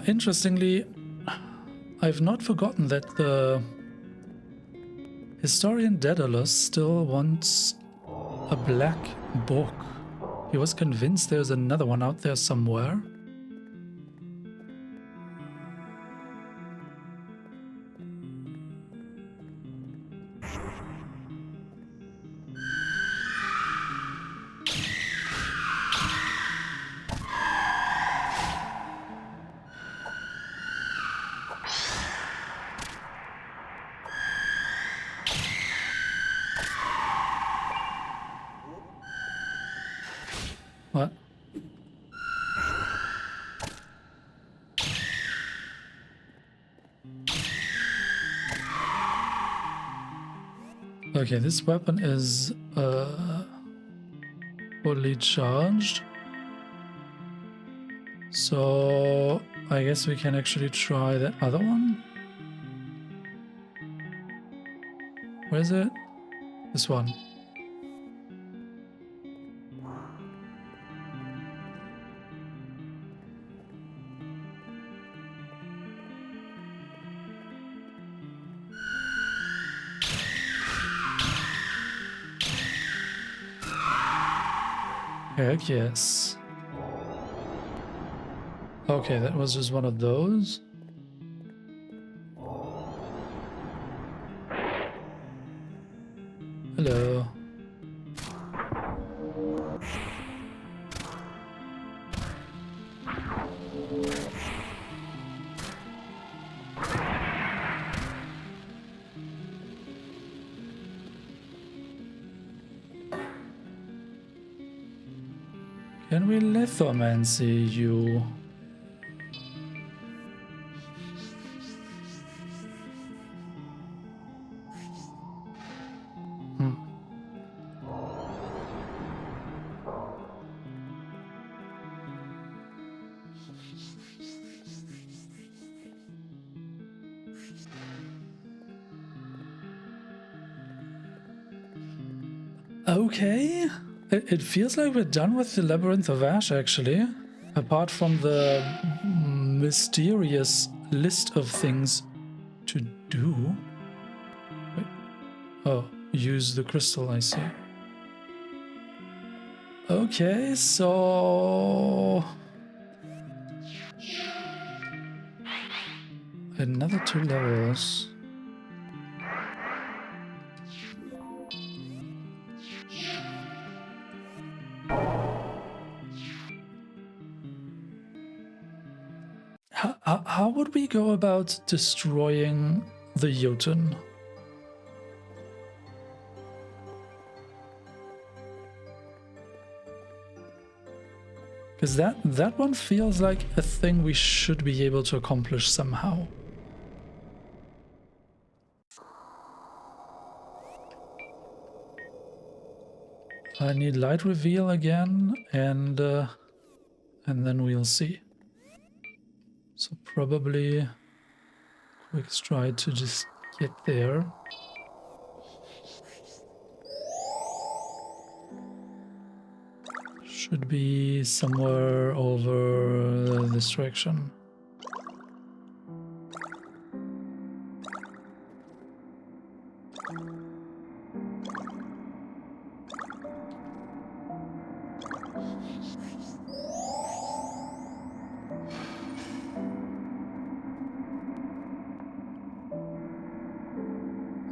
Interestingly, I've not forgotten that the historian Daedalus still wants a black book. He was convinced there's another one out there somewhere. What? Okay, this weapon is fully charged. So I guess we can actually try the other one. Where is it? This one. Heck yes. Okay, that was just one of those. Hello. Can we lithomancy you? Okay. It feels like we're done with the Labyrinth of Ash, actually. Apart from the mysterious list of things to do. Wait. Oh, use the crystal, I see. Okay, so... another 2 levels. How would we go about destroying the Jotun? Because that one feels like a thing we should be able to accomplish somehow. I need light reveal again, and then we'll see. So probably quick stride to just get there. Should be somewhere over this direction.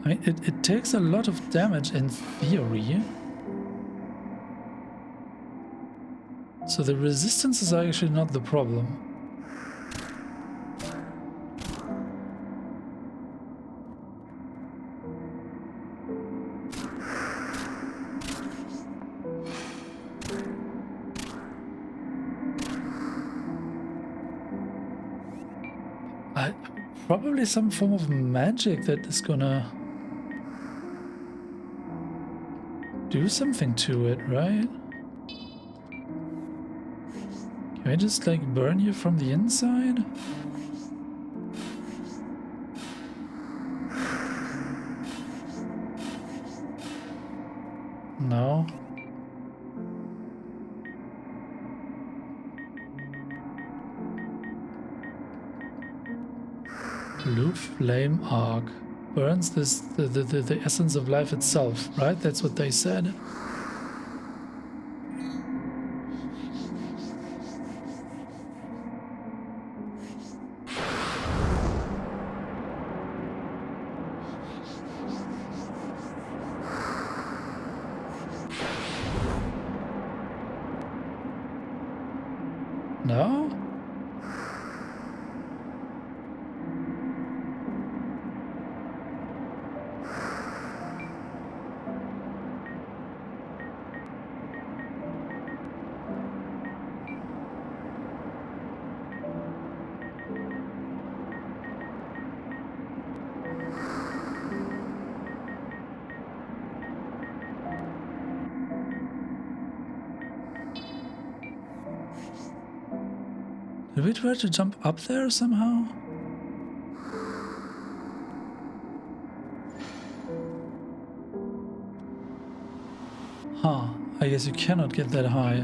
I mean, it takes a lot of damage in theory. So the resistance is actually not the problem. Probably some form of magic that is gonna do something to it, right? Can I just like burn you from the inside? No. Blue flame arc. Burns the essence of life itself, right? That's what they said. No? Did we try to jump up there somehow? Huh, I guess you cannot get that high.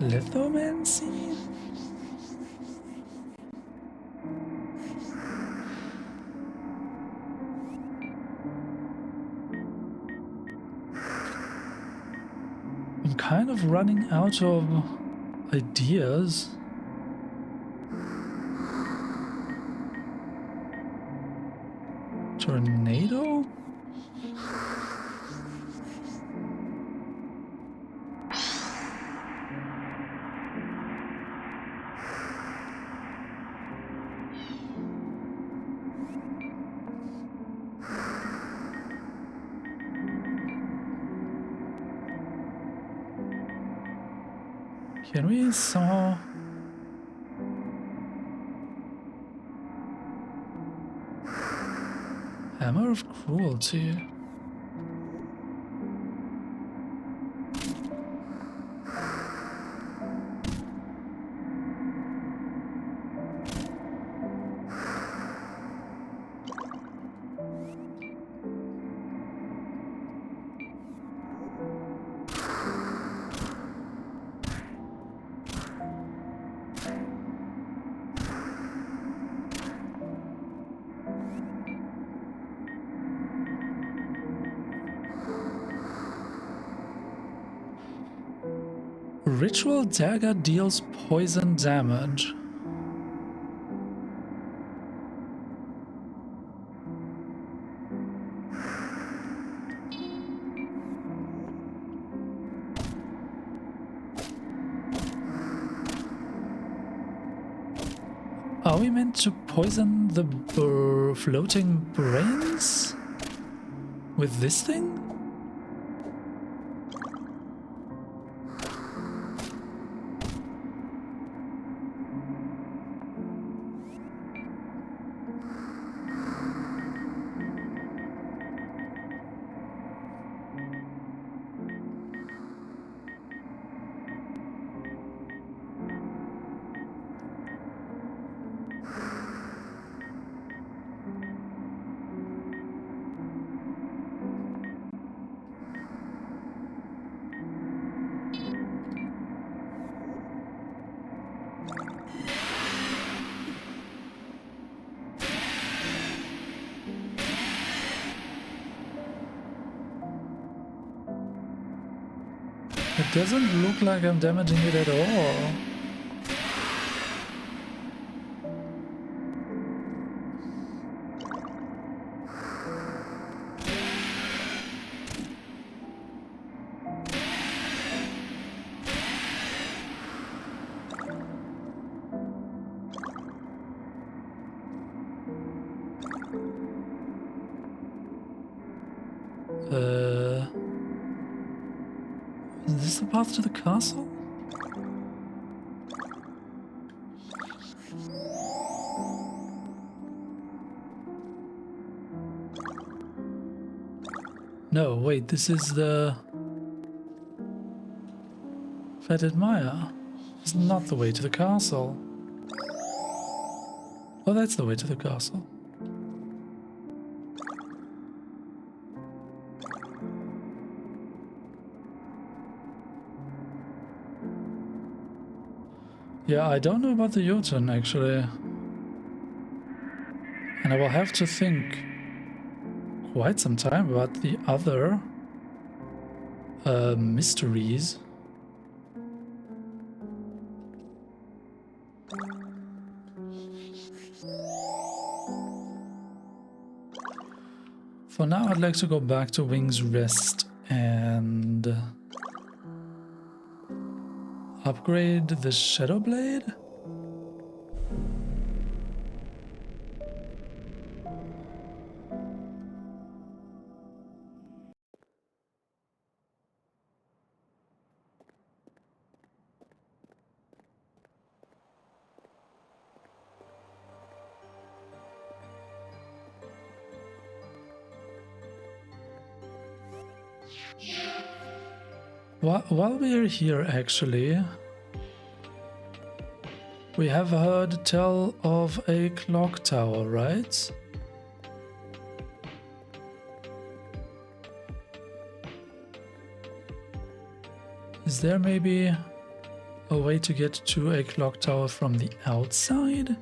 Lithomancy? I'm kind of running out of ideas. Tornado? Can we somehow... Hammer of Cruelty. Ritual dagger deals poison damage. Are we meant to poison the floating brains with this thing? It doesn't look like I'm damaging it at all. Is this the path to the castle? No, wait, this is the... Fetid Maya. It's not the way to the castle. Oh, that's the way to the castle. Yeah, I don't know about the Jotun actually. And I will have to think quite some time about the other mysteries. For now, I'd like to go back to Wing's Rest and upgrade the Shadow Blade. While we are here, actually, we have heard tell of a clock tower, right? Is there maybe a way to get to a clock tower from the outside?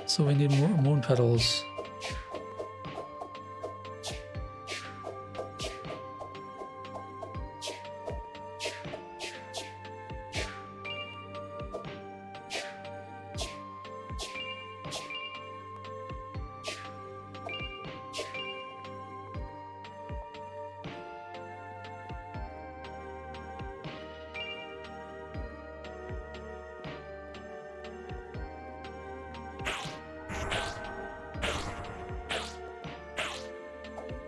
So we need more moon petals.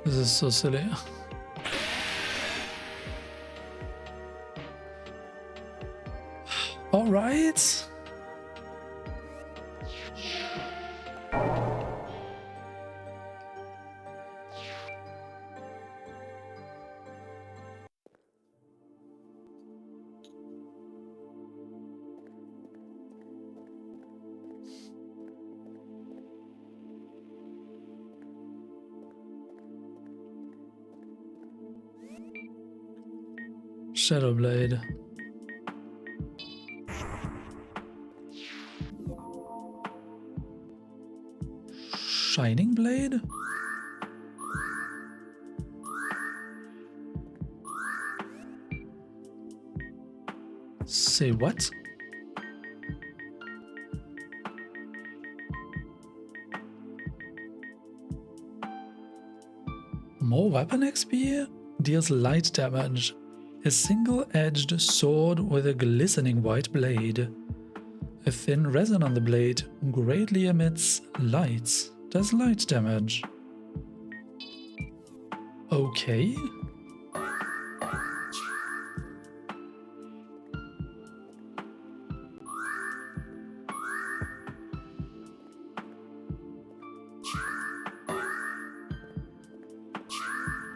This is so silly. All right. Shadow Blade. Shining Blade? Say what? More weapon XP? Deals light damage. A single-edged sword with a glistening white blade. A thin resin on the blade greatly emits light. Does light damage. Okay.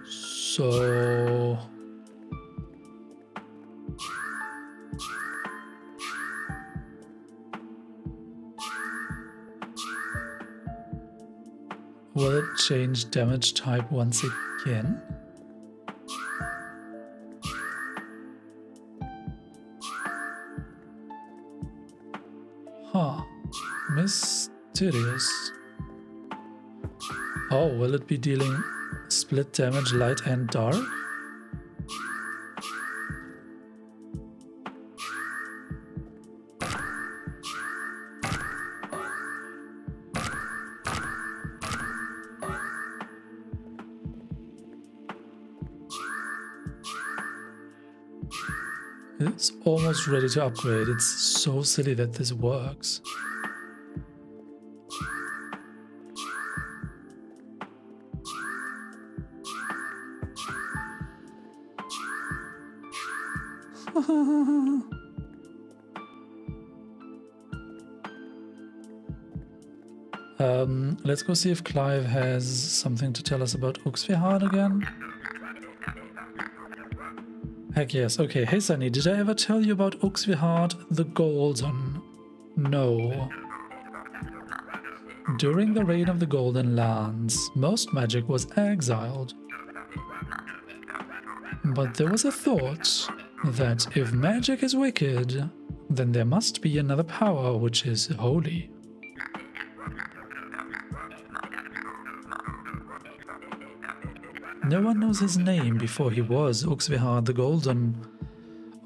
So... will it change damage type once again? Huh. Mysterious. Oh, will it be dealing split damage light and dark? It's almost ready to upgrade. It's so silly that this works. Let's go see if Clive has something to tell us about Uxvihard again. Heck yes. Okay, hey Sunny, did I ever tell you about Uxvihard the Golden? No. During the reign of the Golden Lands, most magic was exiled. But there was a thought that if magic is wicked, then there must be another power which is holy. No one knows his name before he was Uxvihard the Golden,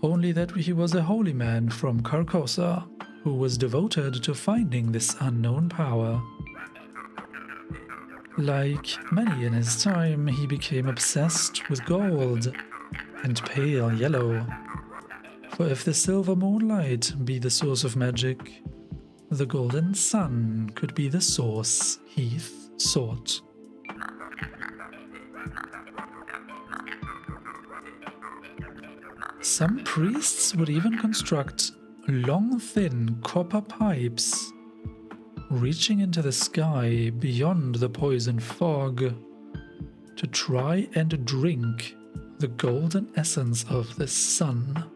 only that he was a holy man from Carcosa, who was devoted to finding this unknown power. Like many in his time, he became obsessed with gold and pale yellow. For if the silver moonlight be the source of magic, the golden sun could be the source he sought. Some priests would even construct long, thin copper pipes reaching into the sky beyond the poison fog to try and drink the golden essence of the sun.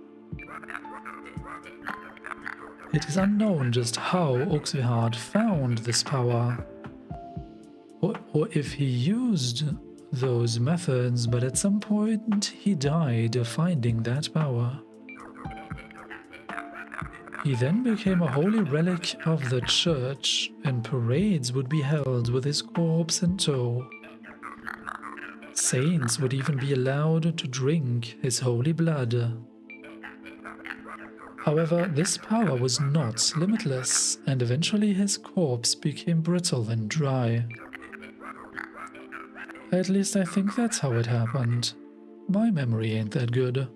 It is unknown just how Uxvihard found this power, or if he used those methods, but at some point he died finding that power. He then became a holy relic of the church, and parades would be held with his corpse in tow. Saints would even be allowed to drink his holy blood. However, this power was not limitless, and eventually his corpse became brittle and dry. At least I think that's how it happened. My memory ain't that good.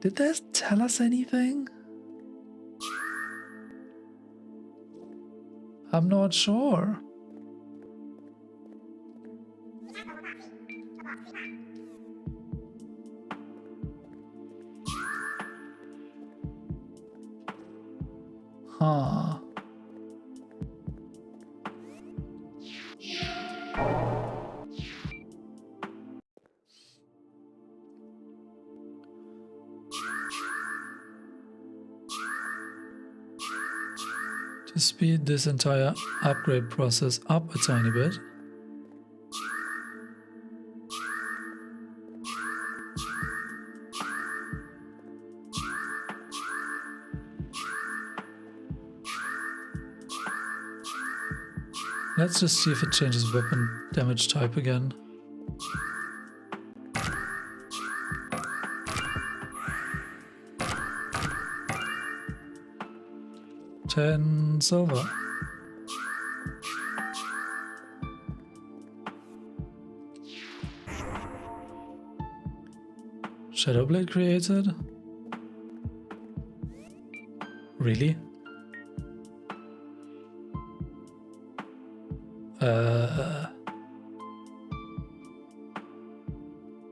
Did that tell us anything? I'm not sure. Huh. To speed this entire upgrade process up a tiny bit, let's just see if it changes weapon damage type again. $10 silver. Shadowblade created? Really?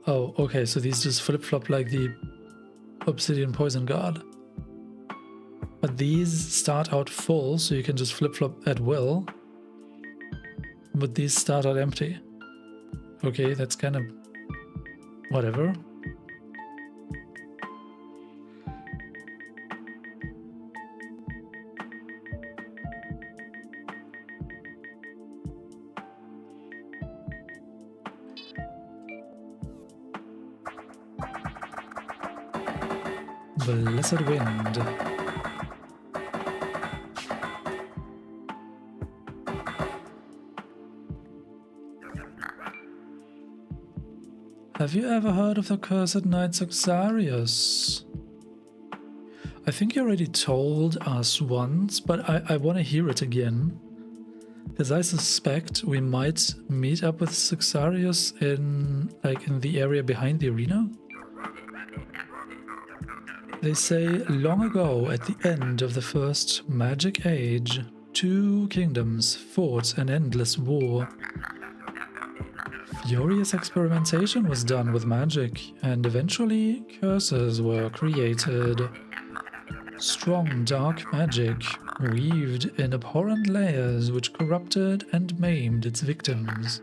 Oh, okay, so these just flip-flop like the Obsidian Poison Guard. But these start out full, so you can just flip-flop at will. But these start out empty. Okay, that's kind of... whatever. Blessed Wind. Have you ever heard of the Cursed Knight Xarius? I think you already told us once, but I want to hear it again. Because I suspect we might meet up with Xarius in the area behind the arena. They say, long ago, at the end of the first magic age, 2 kingdoms fought an endless war. Furious experimentation was done with magic, and eventually curses were created. Strong dark magic weaved in abhorrent layers which corrupted and maimed its victims.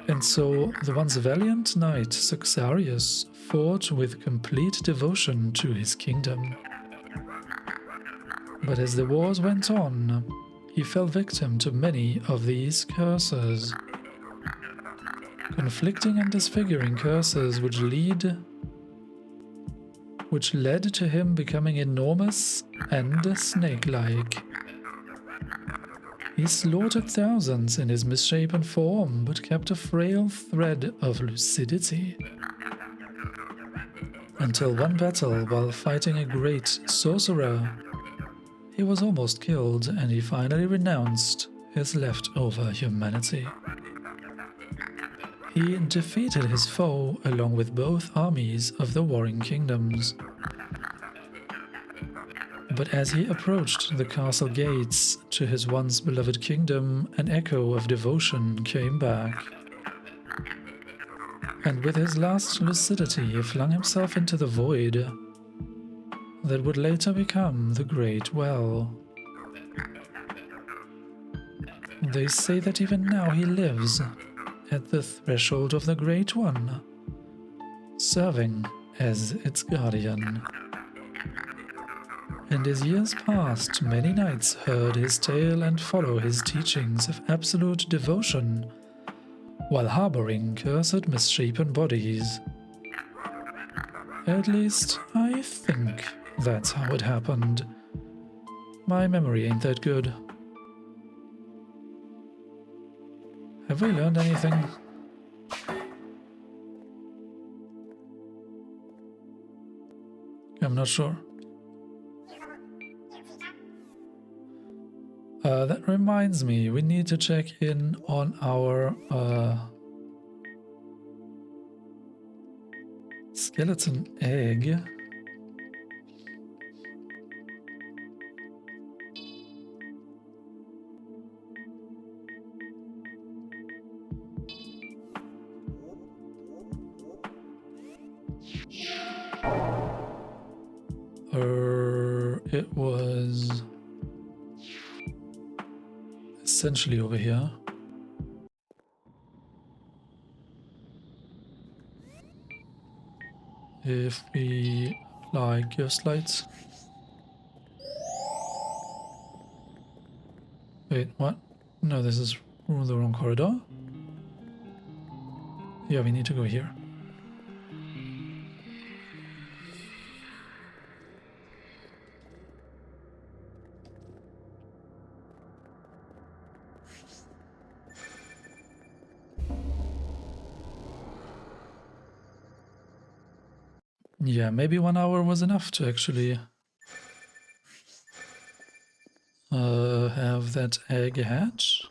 And so the once valiant knight Saxarius fought with complete devotion to his kingdom. But as the wars went on, he fell victim to many of these curses. Conflicting and disfiguring curses which led to him becoming enormous and snake-like. He slaughtered thousands in his misshapen form, but kept a frail thread of lucidity. Until one battle, while fighting a great sorcerer, he was almost killed and he finally renounced his leftover humanity. He defeated his foe along with both armies of the warring kingdoms. But as he approached the castle gates to his once beloved kingdom, an echo of devotion came back. And with his last lucidity, he flung himself into the void that would later become the Great Well. They say that even now he lives at the threshold of the Great One, serving as its guardian. And as years passed, many knights heard his tale and follow his teachings of absolute devotion, while harboring cursed misshapen bodies. At least, I think that's how it happened. My memory ain't that good. Have we learned anything? I'm not sure. That reminds me, we need to check in on our skeleton egg. It was essentially over here. If we apply ghost lights. Wait, what? No, this is the wrong corridor. Yeah, we need to go here. Yeah, maybe 1 hour was enough to actually have that egg hatch.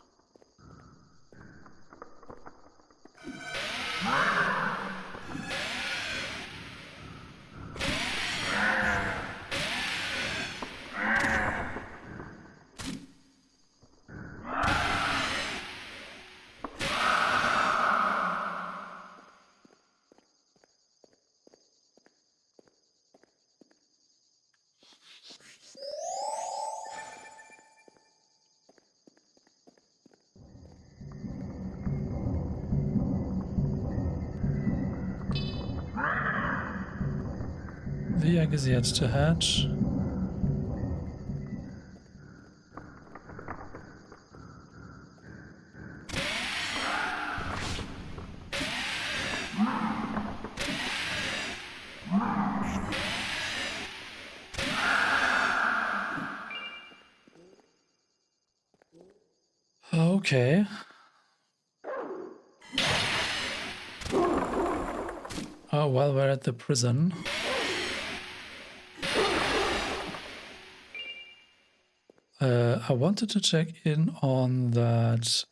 The egg is yet to hatch. Okay. Oh, well, we're at the prison. I wanted to check in on that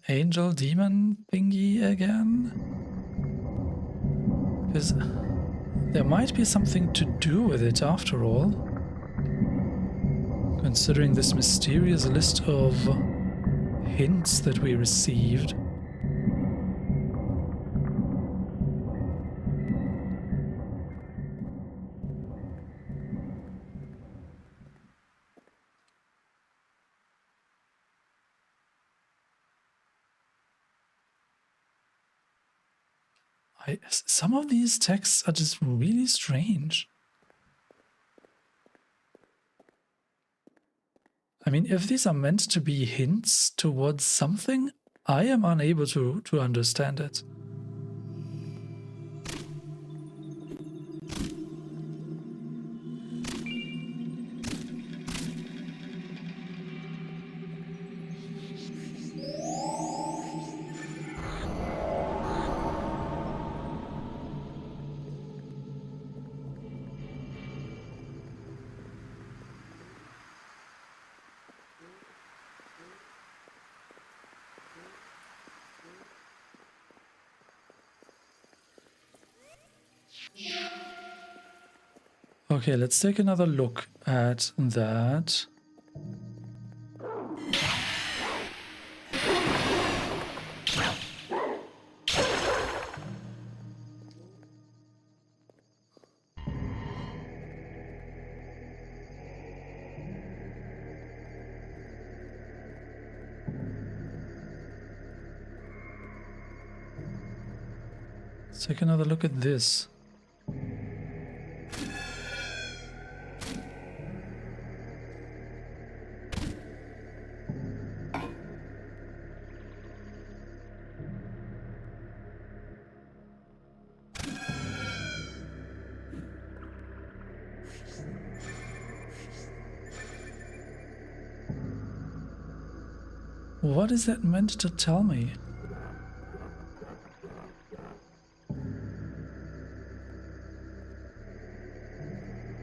angel demon thingy again. Because there might be something to do with it after all. Considering this mysterious list of hints that we received. Some of these texts are just really strange. I mean, if these are meant to be hints towards something, I am unable to understand it. Okay, let's take another look at that. Let's take another look at this. What is that meant to tell me?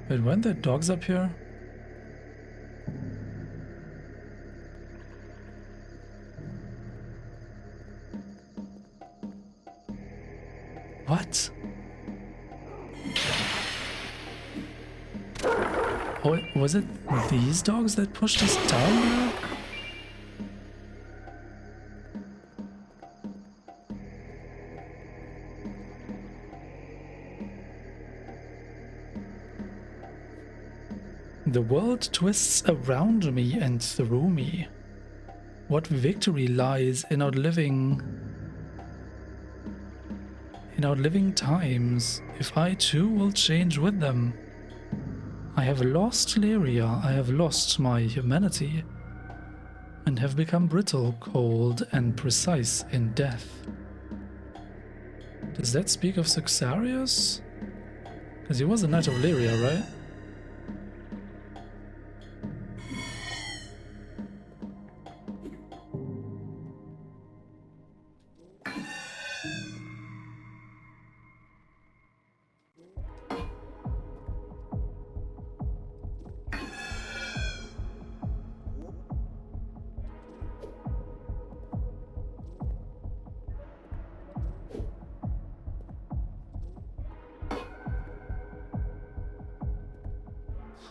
Wait, weren't there dogs up here? What? Oh, was it these dogs that pushed us down there? The world twists around me and through me. What victory lies in outliving times, if I too will change with them? I have lost Lyria, I have lost my humanity, and have become brittle, cold, and precise in death. Does that speak of Suxarius? Because he was a knight of Lyria, right?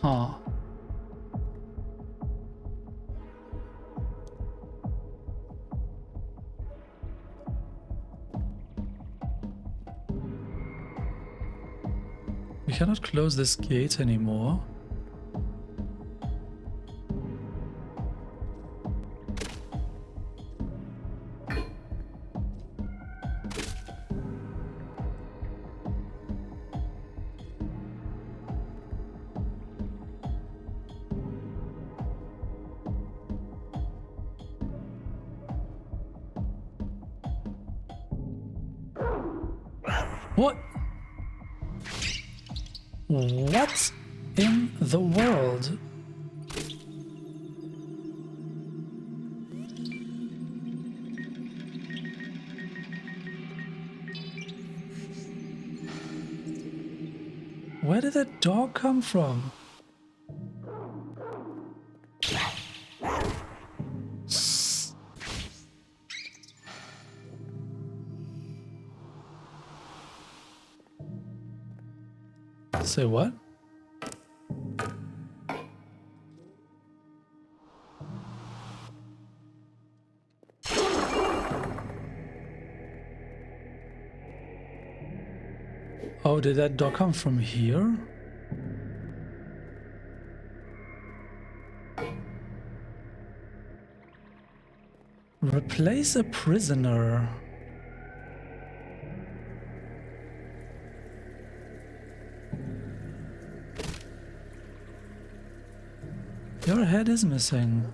Huh. We cannot close this gate anymore. What? What in the world? Where did that dog come from? Say what? Oh, did that dog come from here? Replace a prisoner. Your head is missing.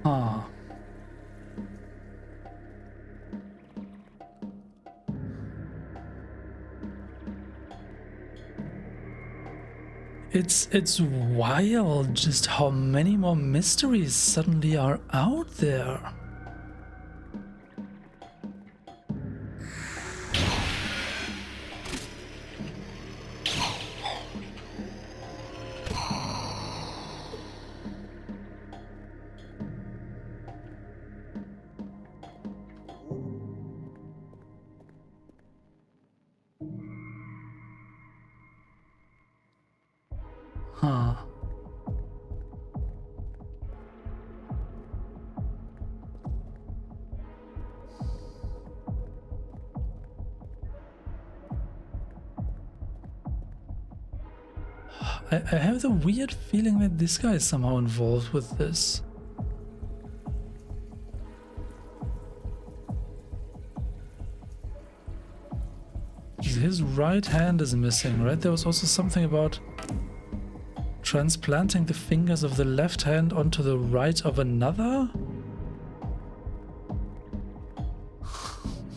Ah. It's wild just how many more mysteries suddenly are out there. Huh. I have the weird feeling that this guy is somehow involved with this. His right hand is missing, right? There was also something about transplanting the fingers of the left hand onto the right of another?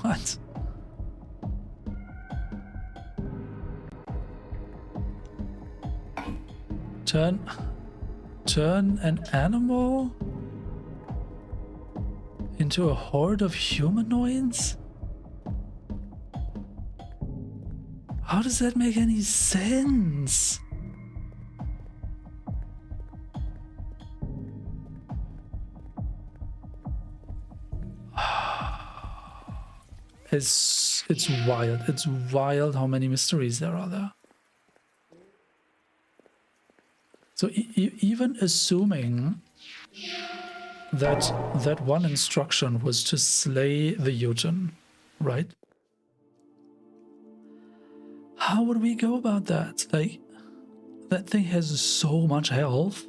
What? Turn an animal into a horde of humanoids? How does that make any sense? It's wild. It's wild how many mysteries there are there. So even assuming that one instruction was to slay the Jotun, right? How would we go about that? Like, that thing has so much health.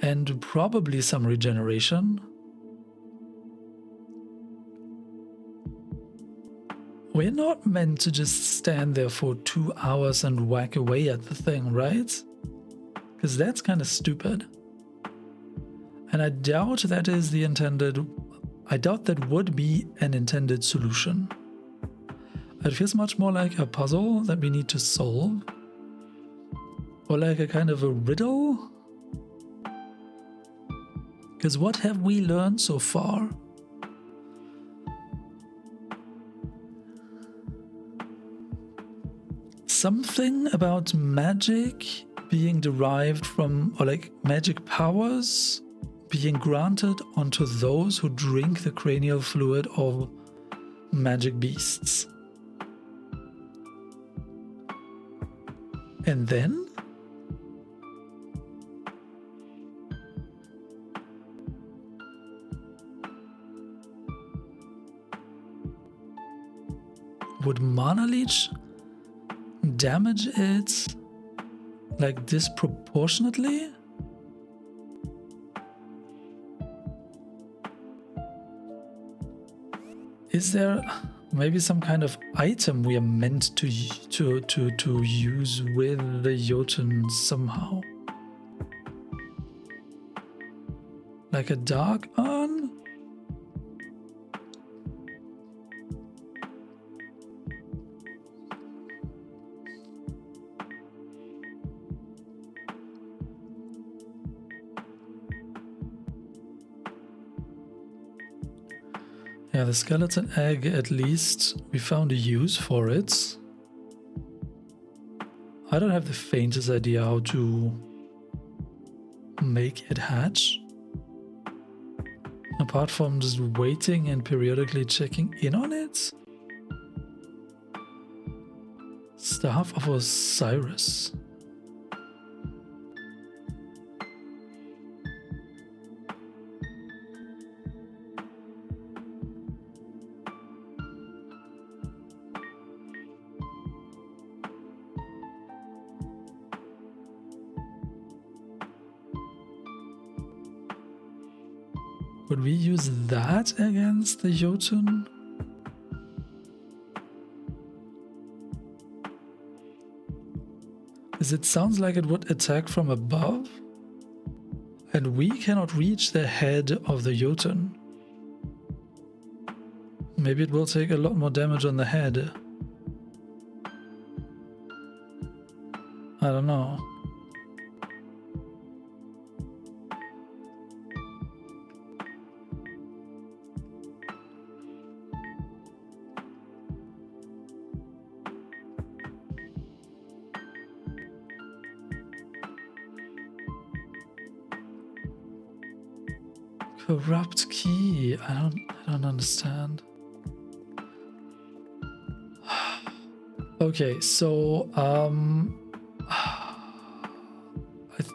And probably some regeneration. We're not meant to just stand there for 2 hours and whack away at the thing, right? Because that's kind of stupid. And I doubt that is the intended... I doubt that would be an intended solution. It feels much more like a puzzle that we need to solve. Or like a kind of a riddle. Because what have we learned so far? Something about magic being derived from, or like magic powers being granted onto those who drink the cranial fluid of magic beasts. And then? Would Mana Leech damage it like disproportionately? Is there maybe some kind of item we are meant to use with the Jotun somehow? Like a dark urn? Yeah, the skeleton egg, at least we found a use for it. I don't have the faintest idea how to make it hatch. Apart from just waiting and periodically checking in on it. Staff of Osiris. Would we use that against the Jotun? Because it sounds like it would attack from above, and we cannot reach the head of the Jotun. Maybe it will take a lot more damage on the head. I don't know. Corrupt key. I don't understand. Okay, so I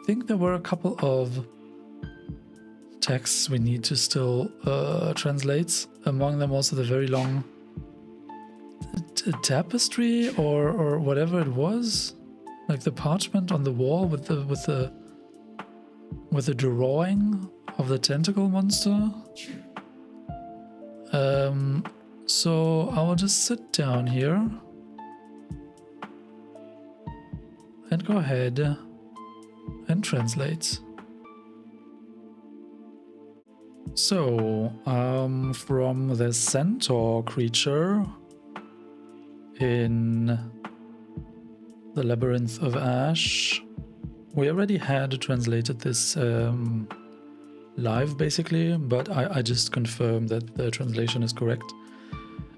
think there were a couple of texts we need to still translate. Among them also the very long tapestry or whatever it was, like the parchment on the wall with the drawing of the tentacle monster. So I will just sit down here and go ahead and translate. So, from the centaur creature in the Labyrinth of Ash, we already had translated this live basically, but I just confirmed that the translation is correct.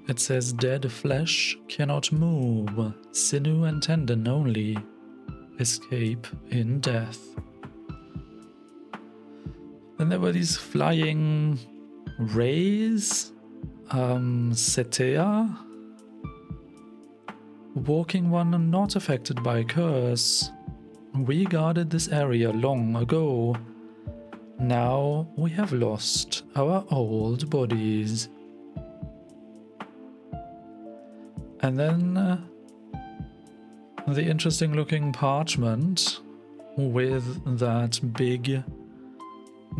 It says dead flesh cannot move, sinew and tendon only escape in death. Then there were these flying rays, Setea, walking one not affected by curse. We guarded this area long ago. Now we have lost our old bodies. And then the interesting looking parchment with that big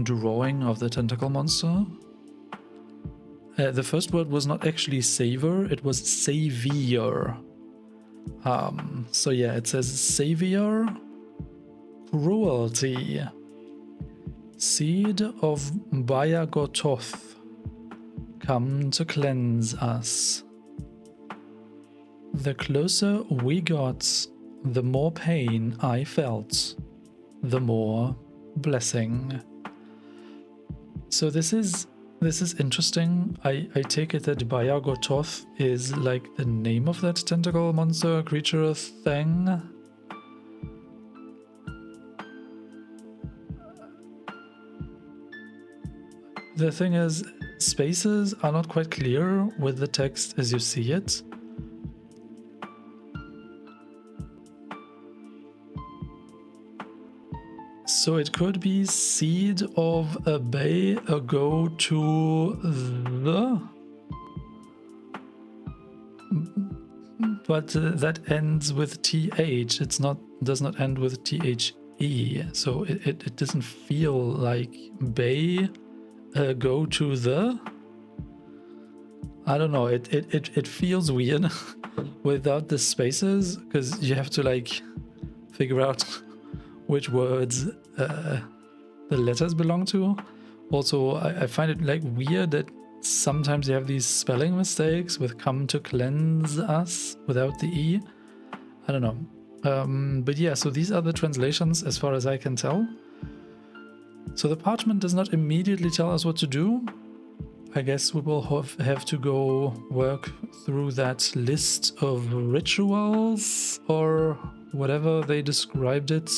drawing of the tentacle monster. The first word was not actually savor, it was savior. So yeah, it says savior, cruelty, seed of Bayagototh, come to cleanse us. The closer we got, the more pain I felt, the more blessing. So this is interesting. I take it that Bayagototh is like the name of that tentacle monster creature thing. The thing is, spaces are not quite clear with the text as you see it. So it could be seed of a bay go to the... But that ends with TH, does not end with THE, so it doesn't feel like bay go to the... I don't know, it feels weird without the spaces, because you have to like figure out which words the letters belong to. Also, I find it like weird that sometimes you have these spelling mistakes with come to cleanse us without the E. I don't know. But yeah, so these are the translations as far as I can tell. So the parchment does not immediately tell us what to do. I guess we will have to go work through that list of rituals or whatever they described it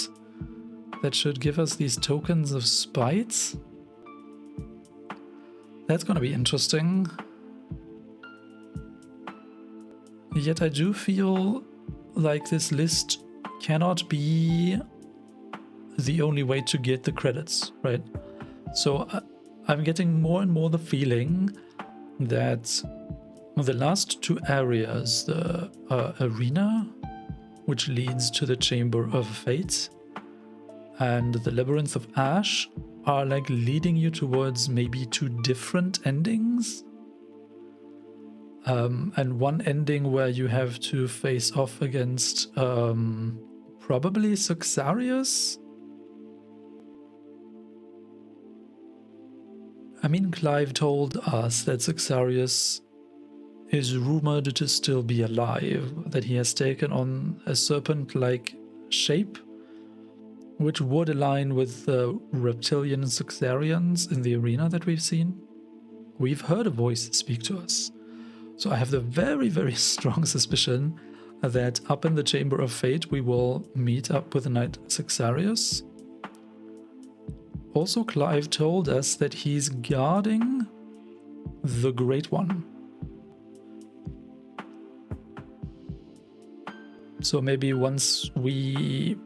that should give us these tokens of spite. That's gonna be interesting. Yet I do feel like this list cannot be the only way to get the credits, right? So I'm getting more and more the feeling that the last two areas, the arena, which leads to the Chamber of Fate, and the Labyrinth of Ash, are like leading you towards maybe two different endings. And one ending where you have to face off against probably Suxarius. I mean, Clive told us that Suxarius is rumored to still be alive, that he has taken on a serpent-like shape, which would align with the reptilian Suxarians in the arena that we've seen. We've heard a voice speak to us. So I have the very, very strong suspicion that up in the Chamber of Fate we will meet up with Knight Suxarius. Also, Clive told us that he's guarding the Great One. So maybe once we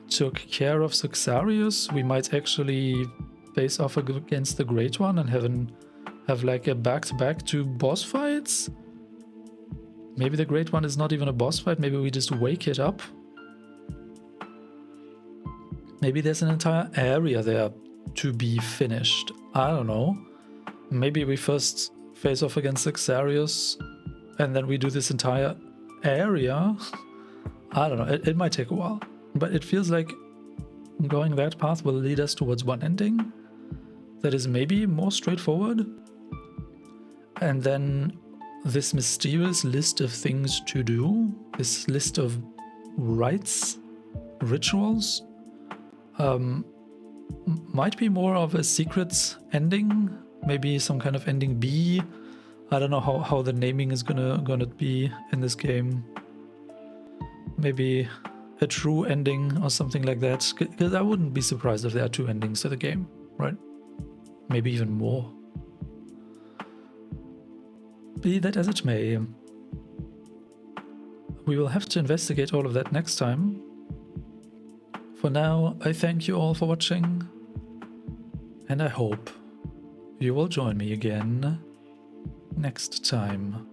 took care of Suxarius, we might actually face off against the Great One and have like a back-to-back two boss fights. Maybe the Great One is not even a boss fight, maybe we just wake it up. Maybe there's an entire area there to be finished. I don't know. Maybe we first face off against Suxarius and then we do this entire area. I don't know, it might take a while. But it feels like going that path will lead us towards one ending that is maybe more straightforward. And then this mysterious list of things to do, this list of rites, rituals, might be more of a secret ending, maybe some kind of ending B. I don't know how the naming is gonna be in this game. Maybe a true ending or something like that, because I wouldn't be surprised if there are two endings to the game, right? Maybe even more. Be that as it may, we will have to investigate all of that next time. For now, I thank you all for watching, and I hope you will join me again next time.